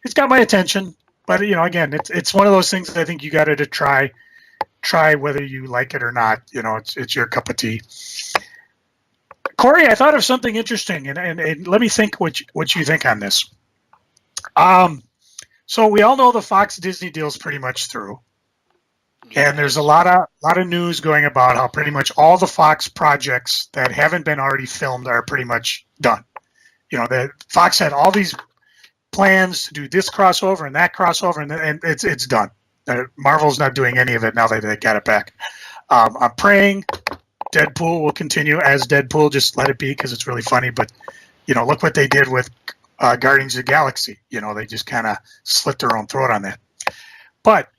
It's got my attention, but again, it's one of those things that I think you got to try whether you like it or not. It's your cup of tea. Cory, I thought of something interesting, and let me think what you think on this. So we all know the Fox Disney deal is pretty much through, and there's a lot of news going about how pretty much all the Fox projects that haven't been already filmed are pretty much done. That Fox had all these plans to do this crossover and that crossover, and it's done. Marvel's not doing any of it now that they got it back. I'm praying Deadpool will continue as Deadpool. Just let it be, because it's really funny. But look what they did with Guardians of the Galaxy. They just kind of slit their own throat on that. But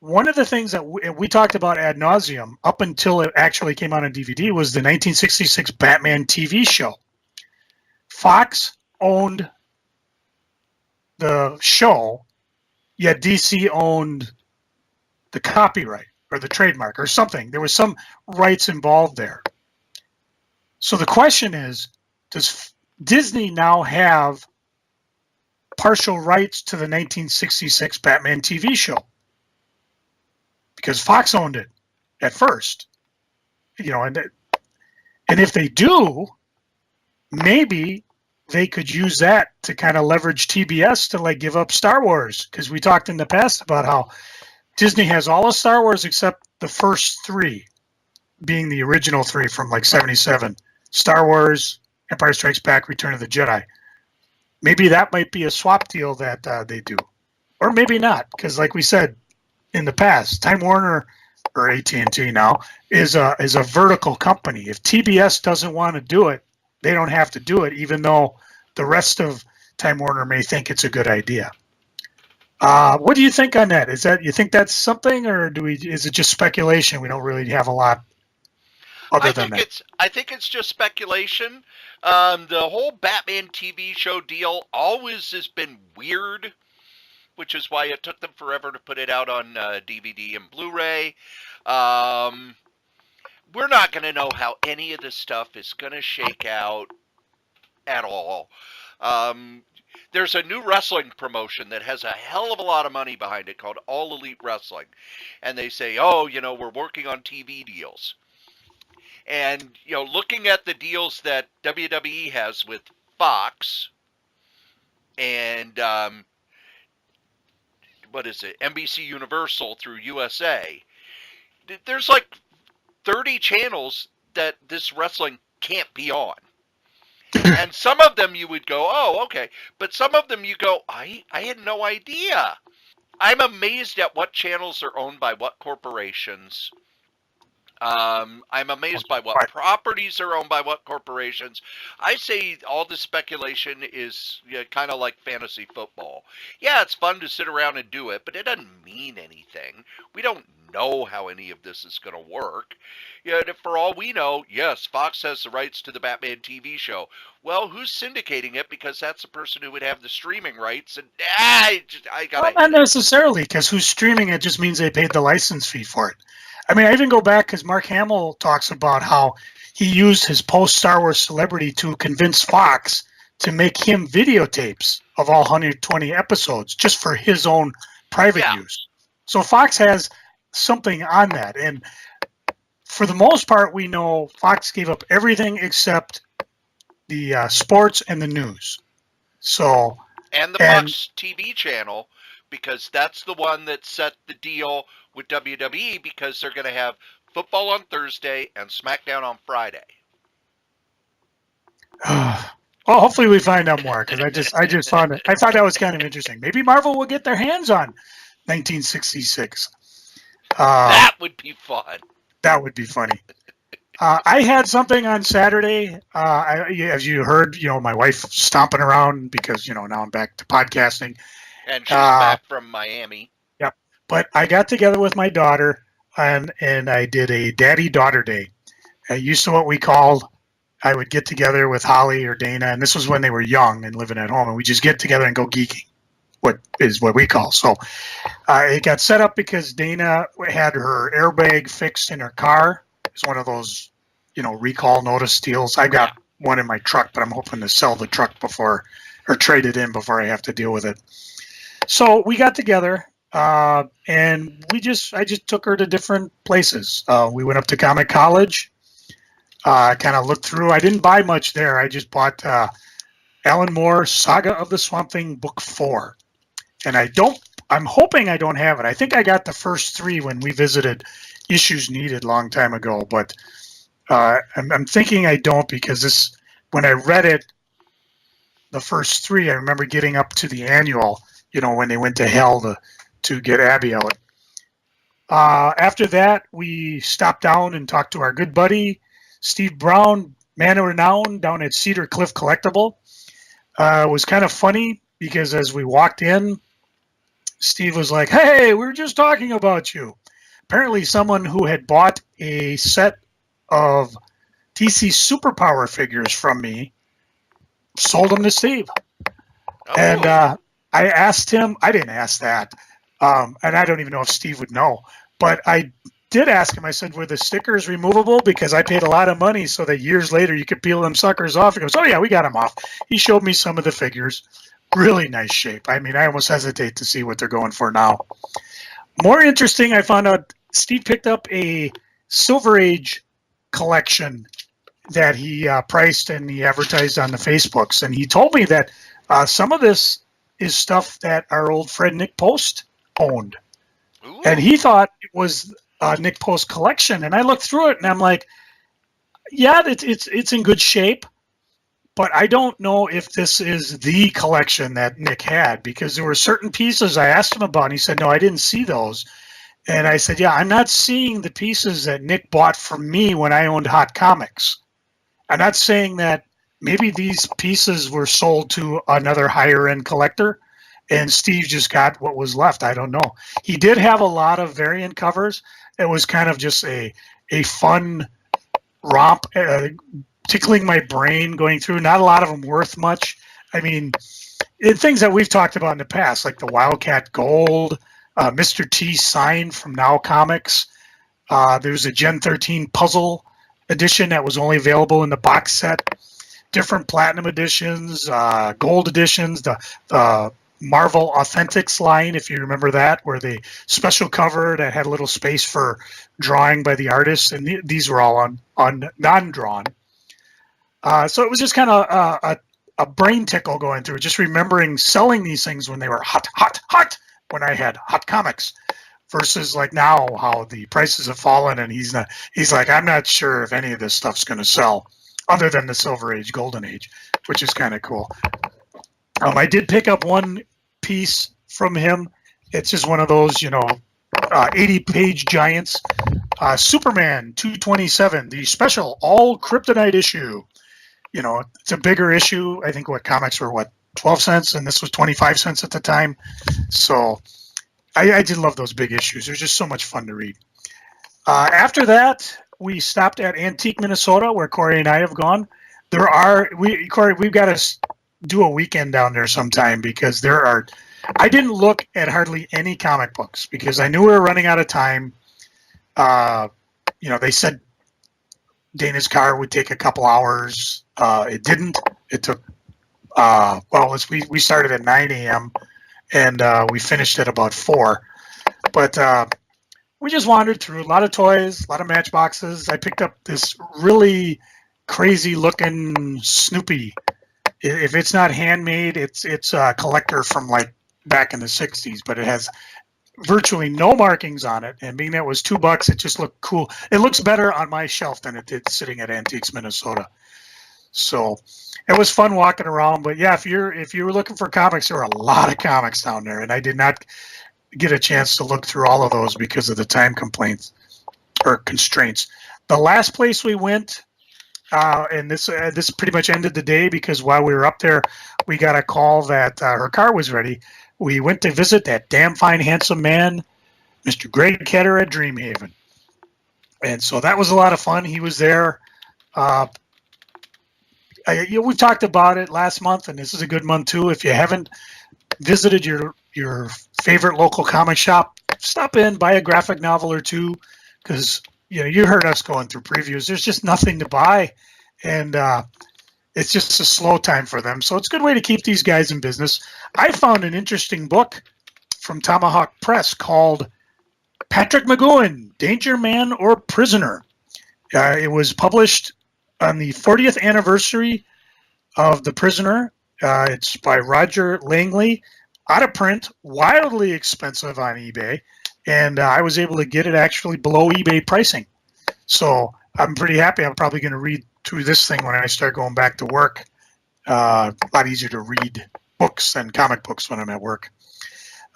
one of the things that we talked about ad nauseum up until it actually came out on DVD was the 1966 Batman TV show. Fox owned the show, yet DC owned the copyright or the trademark or something. There was some rights involved there. So the question is, does Disney now have partial rights to the 1966 Batman TV show? Because Fox owned it at first. And if they do, maybe they could use that to kind of leverage TBS to give up Star Wars, because we talked in the past about how Disney has all of Star Wars except the first three, being the original three from 77: Star Wars, Empire Strikes Back, Return of the Jedi. Maybe that might be a swap deal that they do, or maybe not, because like we said in the past, Time Warner, or AT&T now, is a vertical company. If TBS doesn't want to do it, they don't have to do it, even though the rest of Time Warner may think it's a good idea. What do you think on that? You think that's something, or is it just speculation? We don't really have a lot other than that. I think it's just speculation. The whole Batman TV show deal always has been weird, which is why it took them forever to put it out on DVD and Blu-ray. We're not going to know how any of this stuff is going to shake out at all. There's a new wrestling promotion that has a hell of a lot of money behind it called All Elite Wrestling. And they say, we're working on TV deals. And, looking at the deals that WWE has with Fox and, NBC Universal through USA, there's 30 channels that this wrestling can't be on. And some of them you would go, oh, okay. But some of them you go, I had no idea. I'm amazed at what channels are owned by what corporations. I'm amazed by what properties are owned by what corporations. I say all this speculation is kind of like fantasy football. Yeah, it's fun to sit around and do it, but it doesn't mean anything. We don't know how any of this is going to work. For all we know, yes, Fox has the rights to the Batman TV show. Well, who's syndicating it? Because that's the person who would have the streaming rights. And I got not necessarily, because who's streaming it just means they paid the license fee for it. I mean, I even go back because Mark Hamill talks about how he used his post-Star Wars celebrity to convince Fox to make him videotapes of all 120 episodes just for his own private use. So Fox has something on that. And for the most part, we know Fox gave up everything except the sports and the news. And the Fox TV channel, because that's the one that set the deal with WWE, because they're going to have football on Thursday and SmackDown on Friday. Well, hopefully we find out more, because I just found it. I thought that was kind of interesting. Maybe Marvel will get their hands on 1966. That would be fun. That would be funny. I had something on Saturday. As you heard, my wife stomping around because now I'm back to podcasting. And she's back from Miami. Yep. But I got together with my daughter and I did a daddy-daughter day. I used to what we called, I would get together with Holly or Dana, and this was when they were young and living at home, and we just get together and go geeking, what we call. So it got set up because Dana had her airbag fixed in her car. It's one of those, recall notice deals. I got one in my truck, but I'm hoping to sell the truck or trade it in before I have to deal with it. So we got together, and I just took her to different places. We went up to Comic College, kind of looked through. I didn't buy much there. I just bought Alan Moore, Saga of the Swamp Thing, Book 4. And I'm hoping I don't have it. I think I got the first 3 when we visited Issues Needed a long time ago, but I'm thinking I don't, because when I read it, the first 3, I remember getting up to the annual, when they went to hell to get Abby out. After that, we stopped down and talked to our good buddy, Steve Brown, man of renown, down at Cedar Cliff Collectible. It was kind of funny because as we walked in, Steve was like, "Hey, we were just talking about you." Apparently someone who had bought a set of DC Superpower figures from me sold them to Steve. Oh. And I asked him, I didn't ask that, and I don't even know if Steve would know, but I did ask him, I said, were the stickers removable? Because I paid a lot of money so that years later you could peel them suckers off. He goes, "Oh yeah, we got them off." He showed me some of the figures. Really nice shape. I mean, I almost hesitate to see what they're going for now. More interesting, I found out Steve picked up a Silver Age collection that he priced and he advertised on the Facebooks. And he told me that some of this is stuff that our old friend Nick Post owned. Ooh. And he thought it was Nick Post collection. And I looked through it and I'm like, yeah, it's in good shape. But I don't know if this is the collection that Nick had, because there were certain pieces I asked him about, and he said, "No, I didn't see those." And I said, "Yeah, I'm not seeing the pieces that Nick bought from me when I owned Hot Comics. I'm not saying that maybe these pieces were sold to another higher-end collector, and Steve just got what was left. I don't know." He did have a lot of variant covers. It was kind of just a fun romp, tickling my brain going through. Not a lot of them worth much. I mean, things that we've talked about in the past, like the Wildcat Gold, Mr. T sign from Now Comics. There's a Gen 13 puzzle edition that was only available in the box set. Different platinum editions, gold editions, the Marvel Authentics line, if you remember that, where the special cover that had a little space for drawing by the artist, and these were all on non-drawn. So it was just kind of a brain tickle going through, just remembering selling these things when they were hot, when I had Hot Comics, versus like now how the prices have fallen, and he's like, "I'm not sure if any of this stuff's going to sell other than the Silver Age, Golden Age," which is kind of cool. I did pick up one piece from him. It's just one of those, 80-page giants. Superman 227, the special all kryptonite issue. You know, it's a bigger issue. I think comics were 12 cents, and this was 25 cents at the time. So I did love those big issues. They're just so much fun to read. After that, we stopped at Antique, Minnesota, where Cory and I have gone. Cory, we've got to do a weekend down there sometime because I didn't look at hardly any comic books because I knew we were running out of time. They said Dana's car would take a couple hours. It didn't. It took, we started at 9 a.m. and we finished at about 4. But we just wandered through a lot of toys, a lot of matchboxes. I picked up this really crazy looking Snoopy. If it's not handmade, it's a collector from like back in the 60s, but it has virtually no markings on it. And being that it was $2, it just looked cool. It looks better on my shelf than it did sitting at Antiques, Minnesota. So it was fun walking around. But yeah, if you were looking for comics, there were a lot of comics down there, and I did not get a chance to look through all of those because of the time complaints or constraints. The last place we went, and this pretty much ended the day because while we were up there, we got a call that her car was ready. We went to visit that damn fine, handsome man, Mr. Greg Ketter at Dreamhaven. And so that was a lot of fun. He was there. We talked about it last month, and this is a good month too. If you haven't visited your favorite local comic shop, stop in, buy a graphic novel or two, because you heard us going through previews. There's just nothing to buy, and it's just a slow time for them. So it's a good way to keep these guys in business. I found an interesting book from Tomahawk Press called Patrick McGowan, Danger Man or Prisoner. It was published on the 40th anniversary of The Prisoner. It's by Roger Langley, out of print, wildly expensive on eBay, and I was able to get it actually below eBay pricing. So I'm pretty happy. I'm probably going to read through this thing when I start going back to work. A lot easier to read books than comic books when I'm at work.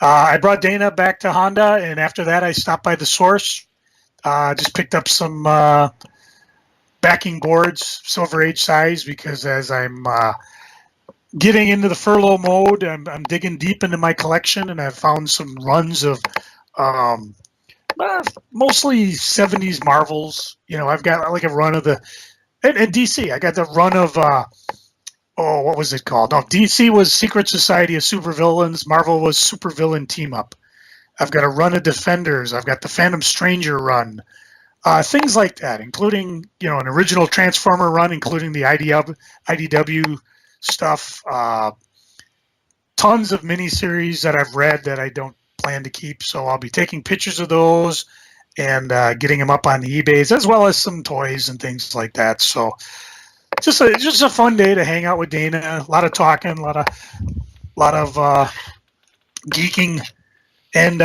I brought Dana back to Honda, and after that I stopped by the Source. Just picked up some backing boards, Silver Age size, because as I'm getting into the furlough mode, I'm digging deep into my collection, and I've found some runs of mostly 70s Marvels. I've got like a run of and DC. I got the run of what was it called? No, DC was Secret Society of Supervillains. Marvel was Supervillain Team Up. I've got a run of Defenders. I've got the Phantom Stranger run. Things like that, including an original Transformer run, including the IDW stuff. Tons of miniseries that I've read that I don't plan to keep, so I'll be taking pictures of those and getting them up on the eBays, as well as some toys and things like that. So just a fun day to hang out with Dana. A lot of talking, a lot of geeking, and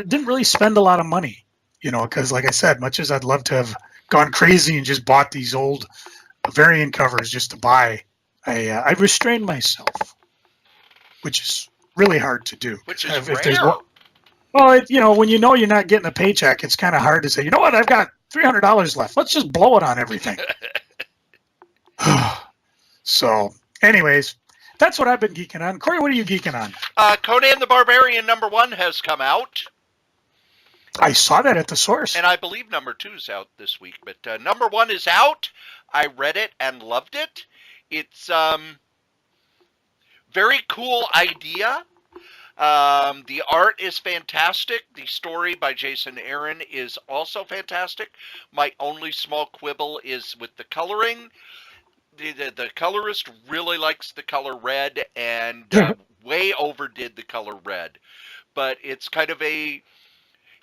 didn't really spend a lot of money, because like I said, much as I'd love to have gone crazy and just bought these old variant covers just to buy, I restrained myself, which is really hard to do. Which is rare. Well, when you're not getting a paycheck, it's kind of hard to say, you know what, I've got $300 left. Let's just blow it on everything. So, anyways, that's what I've been geeking on. Cory, what are you geeking on? Conan the Barbarian #1 has come out. I saw that at the Source. And I believe #2 is out this week. But #1 is out. I read it and loved it. It's very cool idea. The art is fantastic. The story by Jason Aaron is also fantastic. My only small quibble is with the coloring. The colorist really likes the color red and way overdid the color red. But it's kind of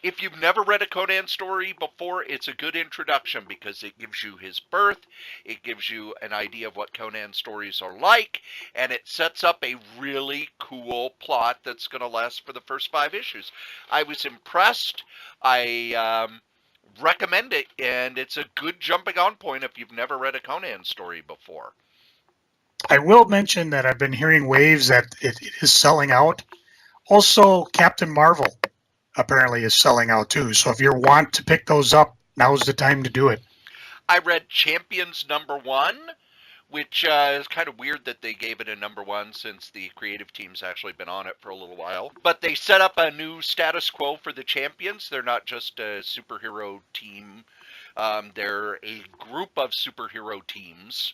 if you've never read a Conan story before, it's a good introduction because it gives you his birth, it gives you an idea of what Conan stories are like, and it sets up a really cool plot that's going to last for the first 5 issues. I was impressed. I recommend it, and it's a good jumping on point if you've never read a Conan story before. I will mention that I've been hearing waves that it is selling out. Also, Captain Marvel apparently is selling out too. So if you want to pick those up, now's the time to do it. I read Champions #1, which is kind of weird that they gave it a #1 since the creative team's actually been on it for a little while. But they set up a new status quo for the Champions. They're not just a superhero team. They're a group of superhero teams.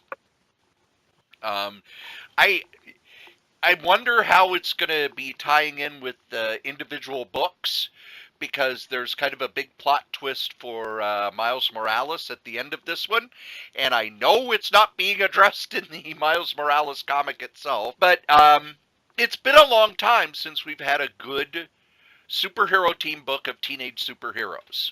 I wonder how it's going to be tying in with the individual books, because there's kind of a big plot twist for Miles Morales at the end of this one, and I know it's not being addressed in the Miles Morales comic itself, but it's been a long time since we've had a good superhero team book of teenage superheroes.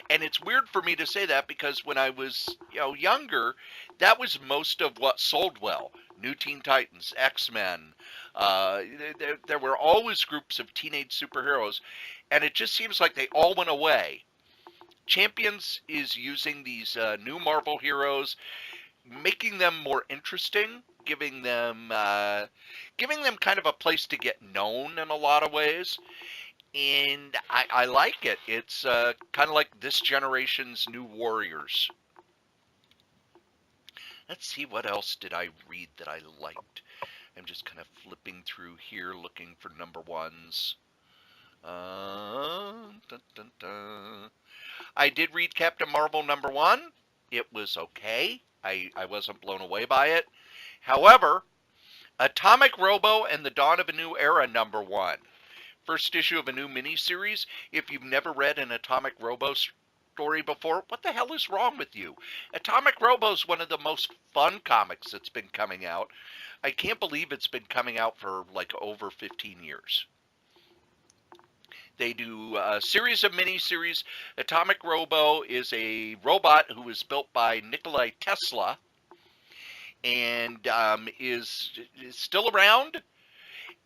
And it's weird for me to say that because when I was, younger, that was most of what sold well. New Teen Titans, X-Men. There were always groups of teenage superheroes, and it just seems like they all went away. Champions is using these new Marvel heroes, making them more interesting, giving them kind of a place to get known in a lot of ways. And I like it. It's kind of like this generation's New Warriors. Let's see, what else did I read that I liked? I'm just kind of flipping through here looking for #1s. Dun, dun, dun. I did read Captain Marvel #1. It was okay. I wasn't blown away by it. However, Atomic Robo and the Dawn of a New Era #1. First issue of a new miniseries. If you've never read an Atomic Robo story before, what the hell is wrong with you? Atomic Robo is one of the most fun comics that's been coming out. I can't believe it's been coming out for like over 15 years. They do a series of miniseries. Atomic Robo is a robot who was built by Nikola Tesla and is still around.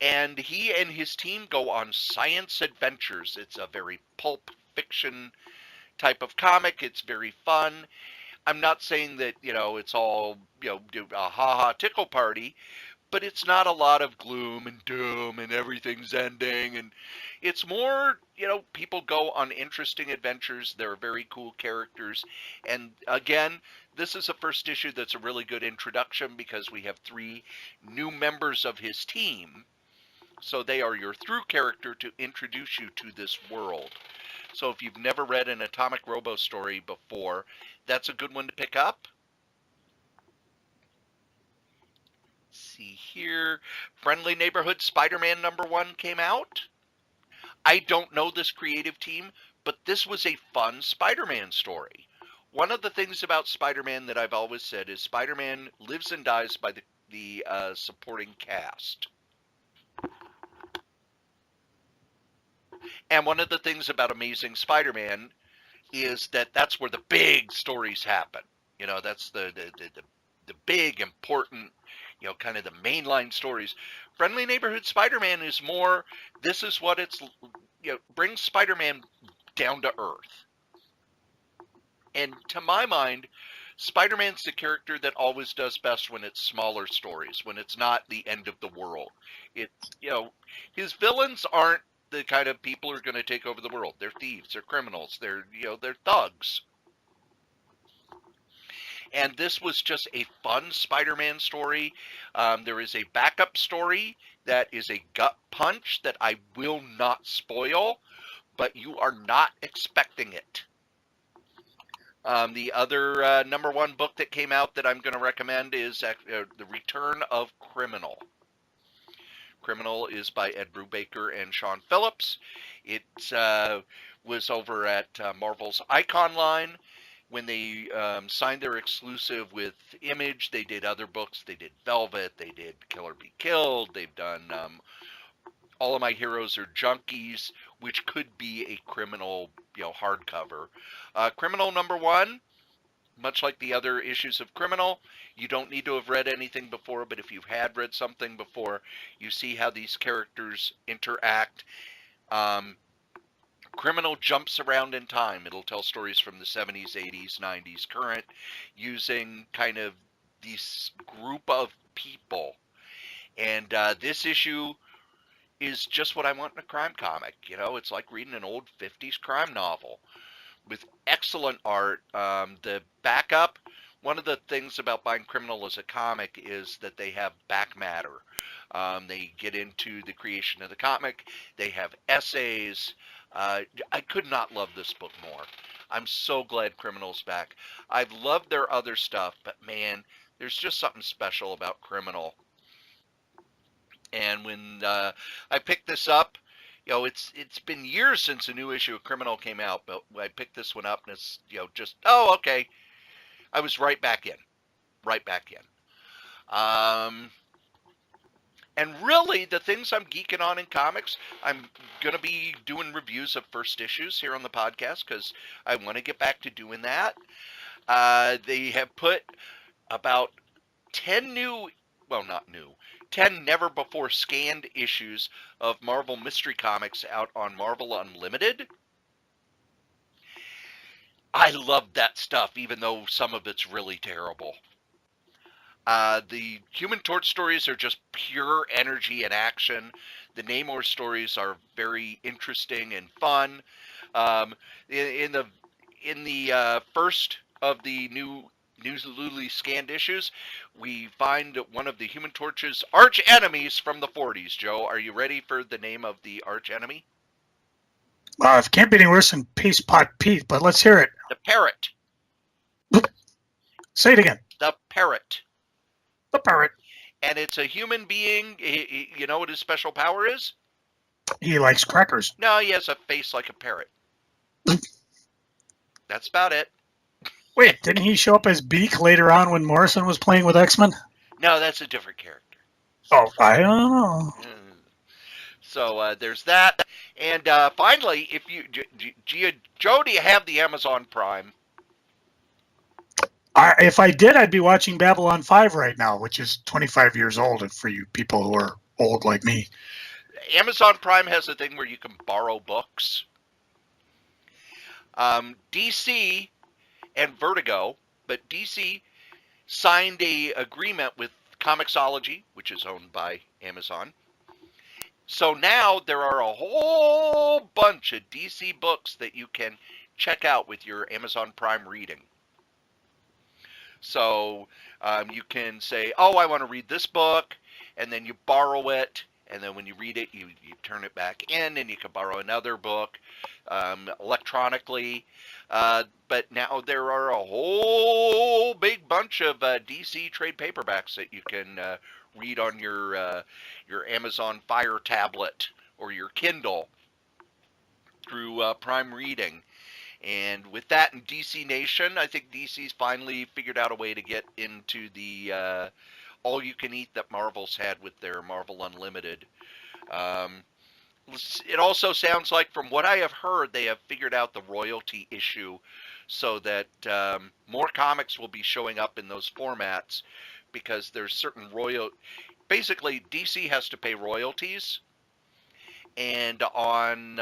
And he and his team go on science adventures. It's a very pulp fiction type of comic. It's very fun. I'm not saying that, it's all, a ha-ha tickle party, but it's not a lot of gloom and doom and everything's ending. And it's more, people go on interesting adventures. They're very cool characters. And again, this is a first issue that's a really good introduction because we have 3 new members of his team. So they are your through character to introduce you to this world. So if you've never read an Atomic Robo story before, that's a good one to pick up. Let's see here. Friendly Neighborhood Spider-Man #1 came out. I don't know this creative team, but this was a fun Spider-Man story. One of the things about Spider-Man that I've always said is Spider-Man lives and dies by the supporting cast. And one of the things about Amazing Spider-Man is that that's where the big stories happen. That's the big, important, kind of the mainline stories. Friendly Neighborhood Spider-Man is more, this is what it's, brings Spider-Man down to earth. And to my mind, Spider-Man's the character that always does best when it's smaller stories, when it's not the end of the world. His villains aren't the kind of people who are going to take over the world. They're thieves, they're criminals, they're thugs. And this was just a fun Spider-Man story. There is a backup story that is a gut punch that I will not spoil, but you are not expecting it. The other #1 book that came out that I'm going to recommend is The Return of Criminal. Criminal is by Ed Brubaker and Sean Phillips. It was over at Marvel's Icon line. When they signed their exclusive with Image, they did other books. They did Velvet. They did Kill or Be Killed. They've done All of My Heroes Are Junkies, which could be a Criminal, hardcover. Criminal #1. Much like the other issues of Criminal, you don't need to have read anything before, but if you had read something before, you see how these characters interact. Criminal jumps around in time. It'll tell stories from the 70s, 80s, 90s, current, using kind of this group of people. And this issue is just what I want in a crime comic. You know, it's like reading an old 50s crime novel with excellent art. The backup, one of the things about buying Criminal as a comic is that they have back matter. They get into the creation of the comic. They have essays. I could not love this book more. I'm so glad Criminal's back. I've loved their other stuff, but man, there's just something special about Criminal. And when I picked this up, you know, it's been years since a new issue of Criminal came out, but I picked this one up and it's, you know, just, oh, okay. I was right back in. And really, the things I'm geeking on in comics, I'm going to be doing reviews of first issues here on the podcast because I want to get back to doing that. They have put about 10 new, well, not new, 10 never-before scanned issues of Marvel Mystery Comics out on Marvel Unlimited. I love that stuff, even though some of it's really terrible. The Human Torch stories are just pure energy and action. The Namor stories are very interesting and fun. In the first of the newly scanned issues, we find one of the Human Torch's arch enemies from the 40s. Joe, are you ready for the name of the arch enemy? It can't be any worse than Paste Pot Pete, but let's hear it. The Parrot. Say it again. The Parrot. The Parrot. And it's a human being. You know what his special power is? He likes crackers. No, he has a face like a parrot. That's about it. Wait, didn't he show up as Beak later on when Morrison was playing with X-Men? No, that's a different character. Oh, I don't know. So there's that. And finally, if you, Joe, do you have the Amazon Prime? If I did, I'd be watching Babylon 5 right now, which is 25 years old for you people who are old like me. Amazon Prime has a thing where you can borrow books. DC and Vertigo, but DC signed a agreement with Comixology, which is owned by Amazon. So now there are a whole bunch of DC books that you can check out with your Amazon Prime reading. So you can say, oh, I want to read this book, and then you borrow it, and then when you read it, you turn it back in, and you can borrow another book electronically. But now there are a whole big bunch of DC trade paperbacks that you can read on your Amazon Fire tablet or your Kindle through Prime Reading. And with that in DC Nation, I think DC's finally figured out a way to get into the all-you-can-eat that Marvel's had with their Marvel Unlimited. It also sounds like, from what I have heard, they have figured out the royalty issue so that more comics will be showing up in those formats because there's certain basically, DC has to pay royalties, and on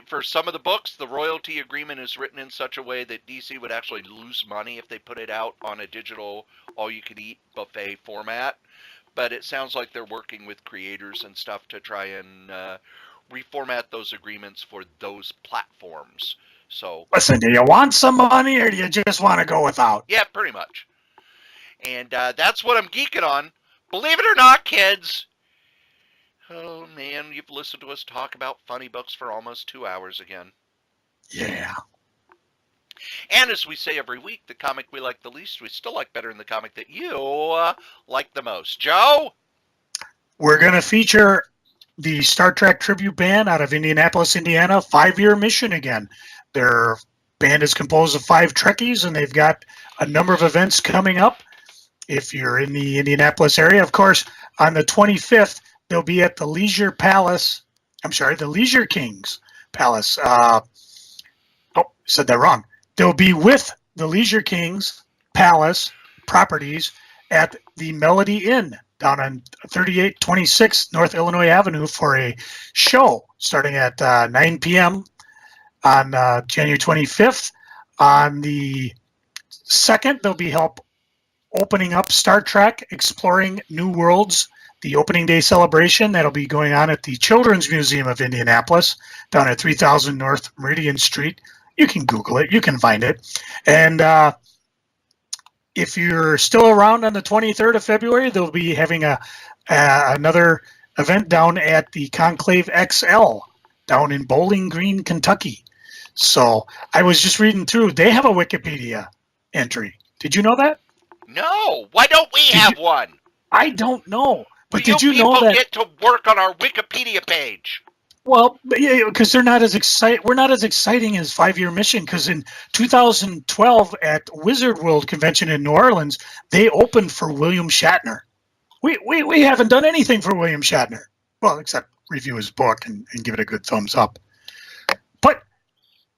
for some of the books, the royalty agreement is written in such a way that DC would actually lose money if they put it out on a digital all-you-can-eat buffet format. But it sounds like they're working with creators and stuff to try and reformat those agreements for those platforms. So, listen, do you want some money or do you just want to go without? Yeah, pretty much. And that's what I'm geeking on. Believe it or not, kids. Oh, man, you've listened to us talk about funny books for almost 2 hours again. Yeah. And as we say every week, the comic we like the least, we still like better than the comic that you like the most. Joe? We're going to feature the Star Trek tribute band out of Indianapolis, Indiana, 5-year mission again. Their band is composed of 5 Trekkies, and they've got a number of events coming up. If you're in the Indianapolis area, of course, on the 25th, they'll be at the Leisure Kings Palace. Said that wrong. They'll be with the Leisure Kings Palace properties at the Melody Inn down on 3826 North Illinois Avenue for a show starting at 9 p.m. on January 25th. On the 2nd, they'll be opening up Star Trek Exploring New Worlds the opening day celebration that'll be going on at the Children's Museum of Indianapolis down at 3000 North Meridian Street. You can Google it. You can find it. And if you're still around on the 23rd of February, they'll be having another event down at the Conclave XL down in Bowling Green, Kentucky. So I was just reading through. They have a Wikipedia entry. Did you know that? No. Why don't we have one? I don't know. But did you people know that? Get to work on our Wikipedia page. Well, yeah, because they're not as exciting. We're not as exciting as 5-Year Mission. Because in 2012 at Wizard World Convention in New Orleans, they opened for William Shatner. We haven't done anything for William Shatner. Well, except review his book and give it a good thumbs up. But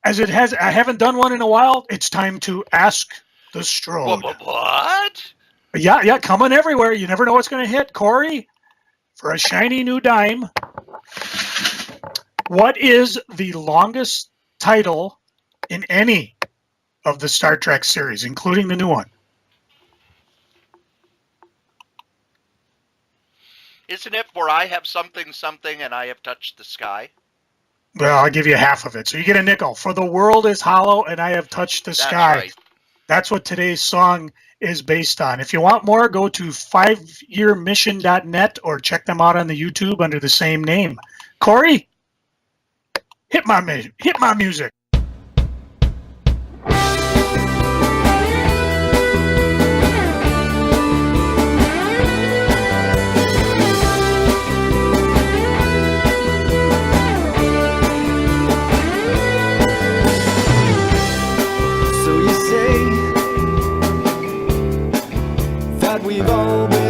as it has, I haven't done one in a while. It's time to ask the Strode. What? Yeah, coming everywhere. You never know what's going to hit. Cory, for a shiny new dime, what is the longest title in any of the Star Trek series, including the new one? Isn't it for I have something and I have touched the sky? Well, I'll give you half of it. So you get a nickel. For the world is hollow and I have touched the sky. Right. That's what today's song is based on. If you want more, go to 5yearmission.net or check them out on the YouTube under the same name. Cory, hit my music. So you say that we've all been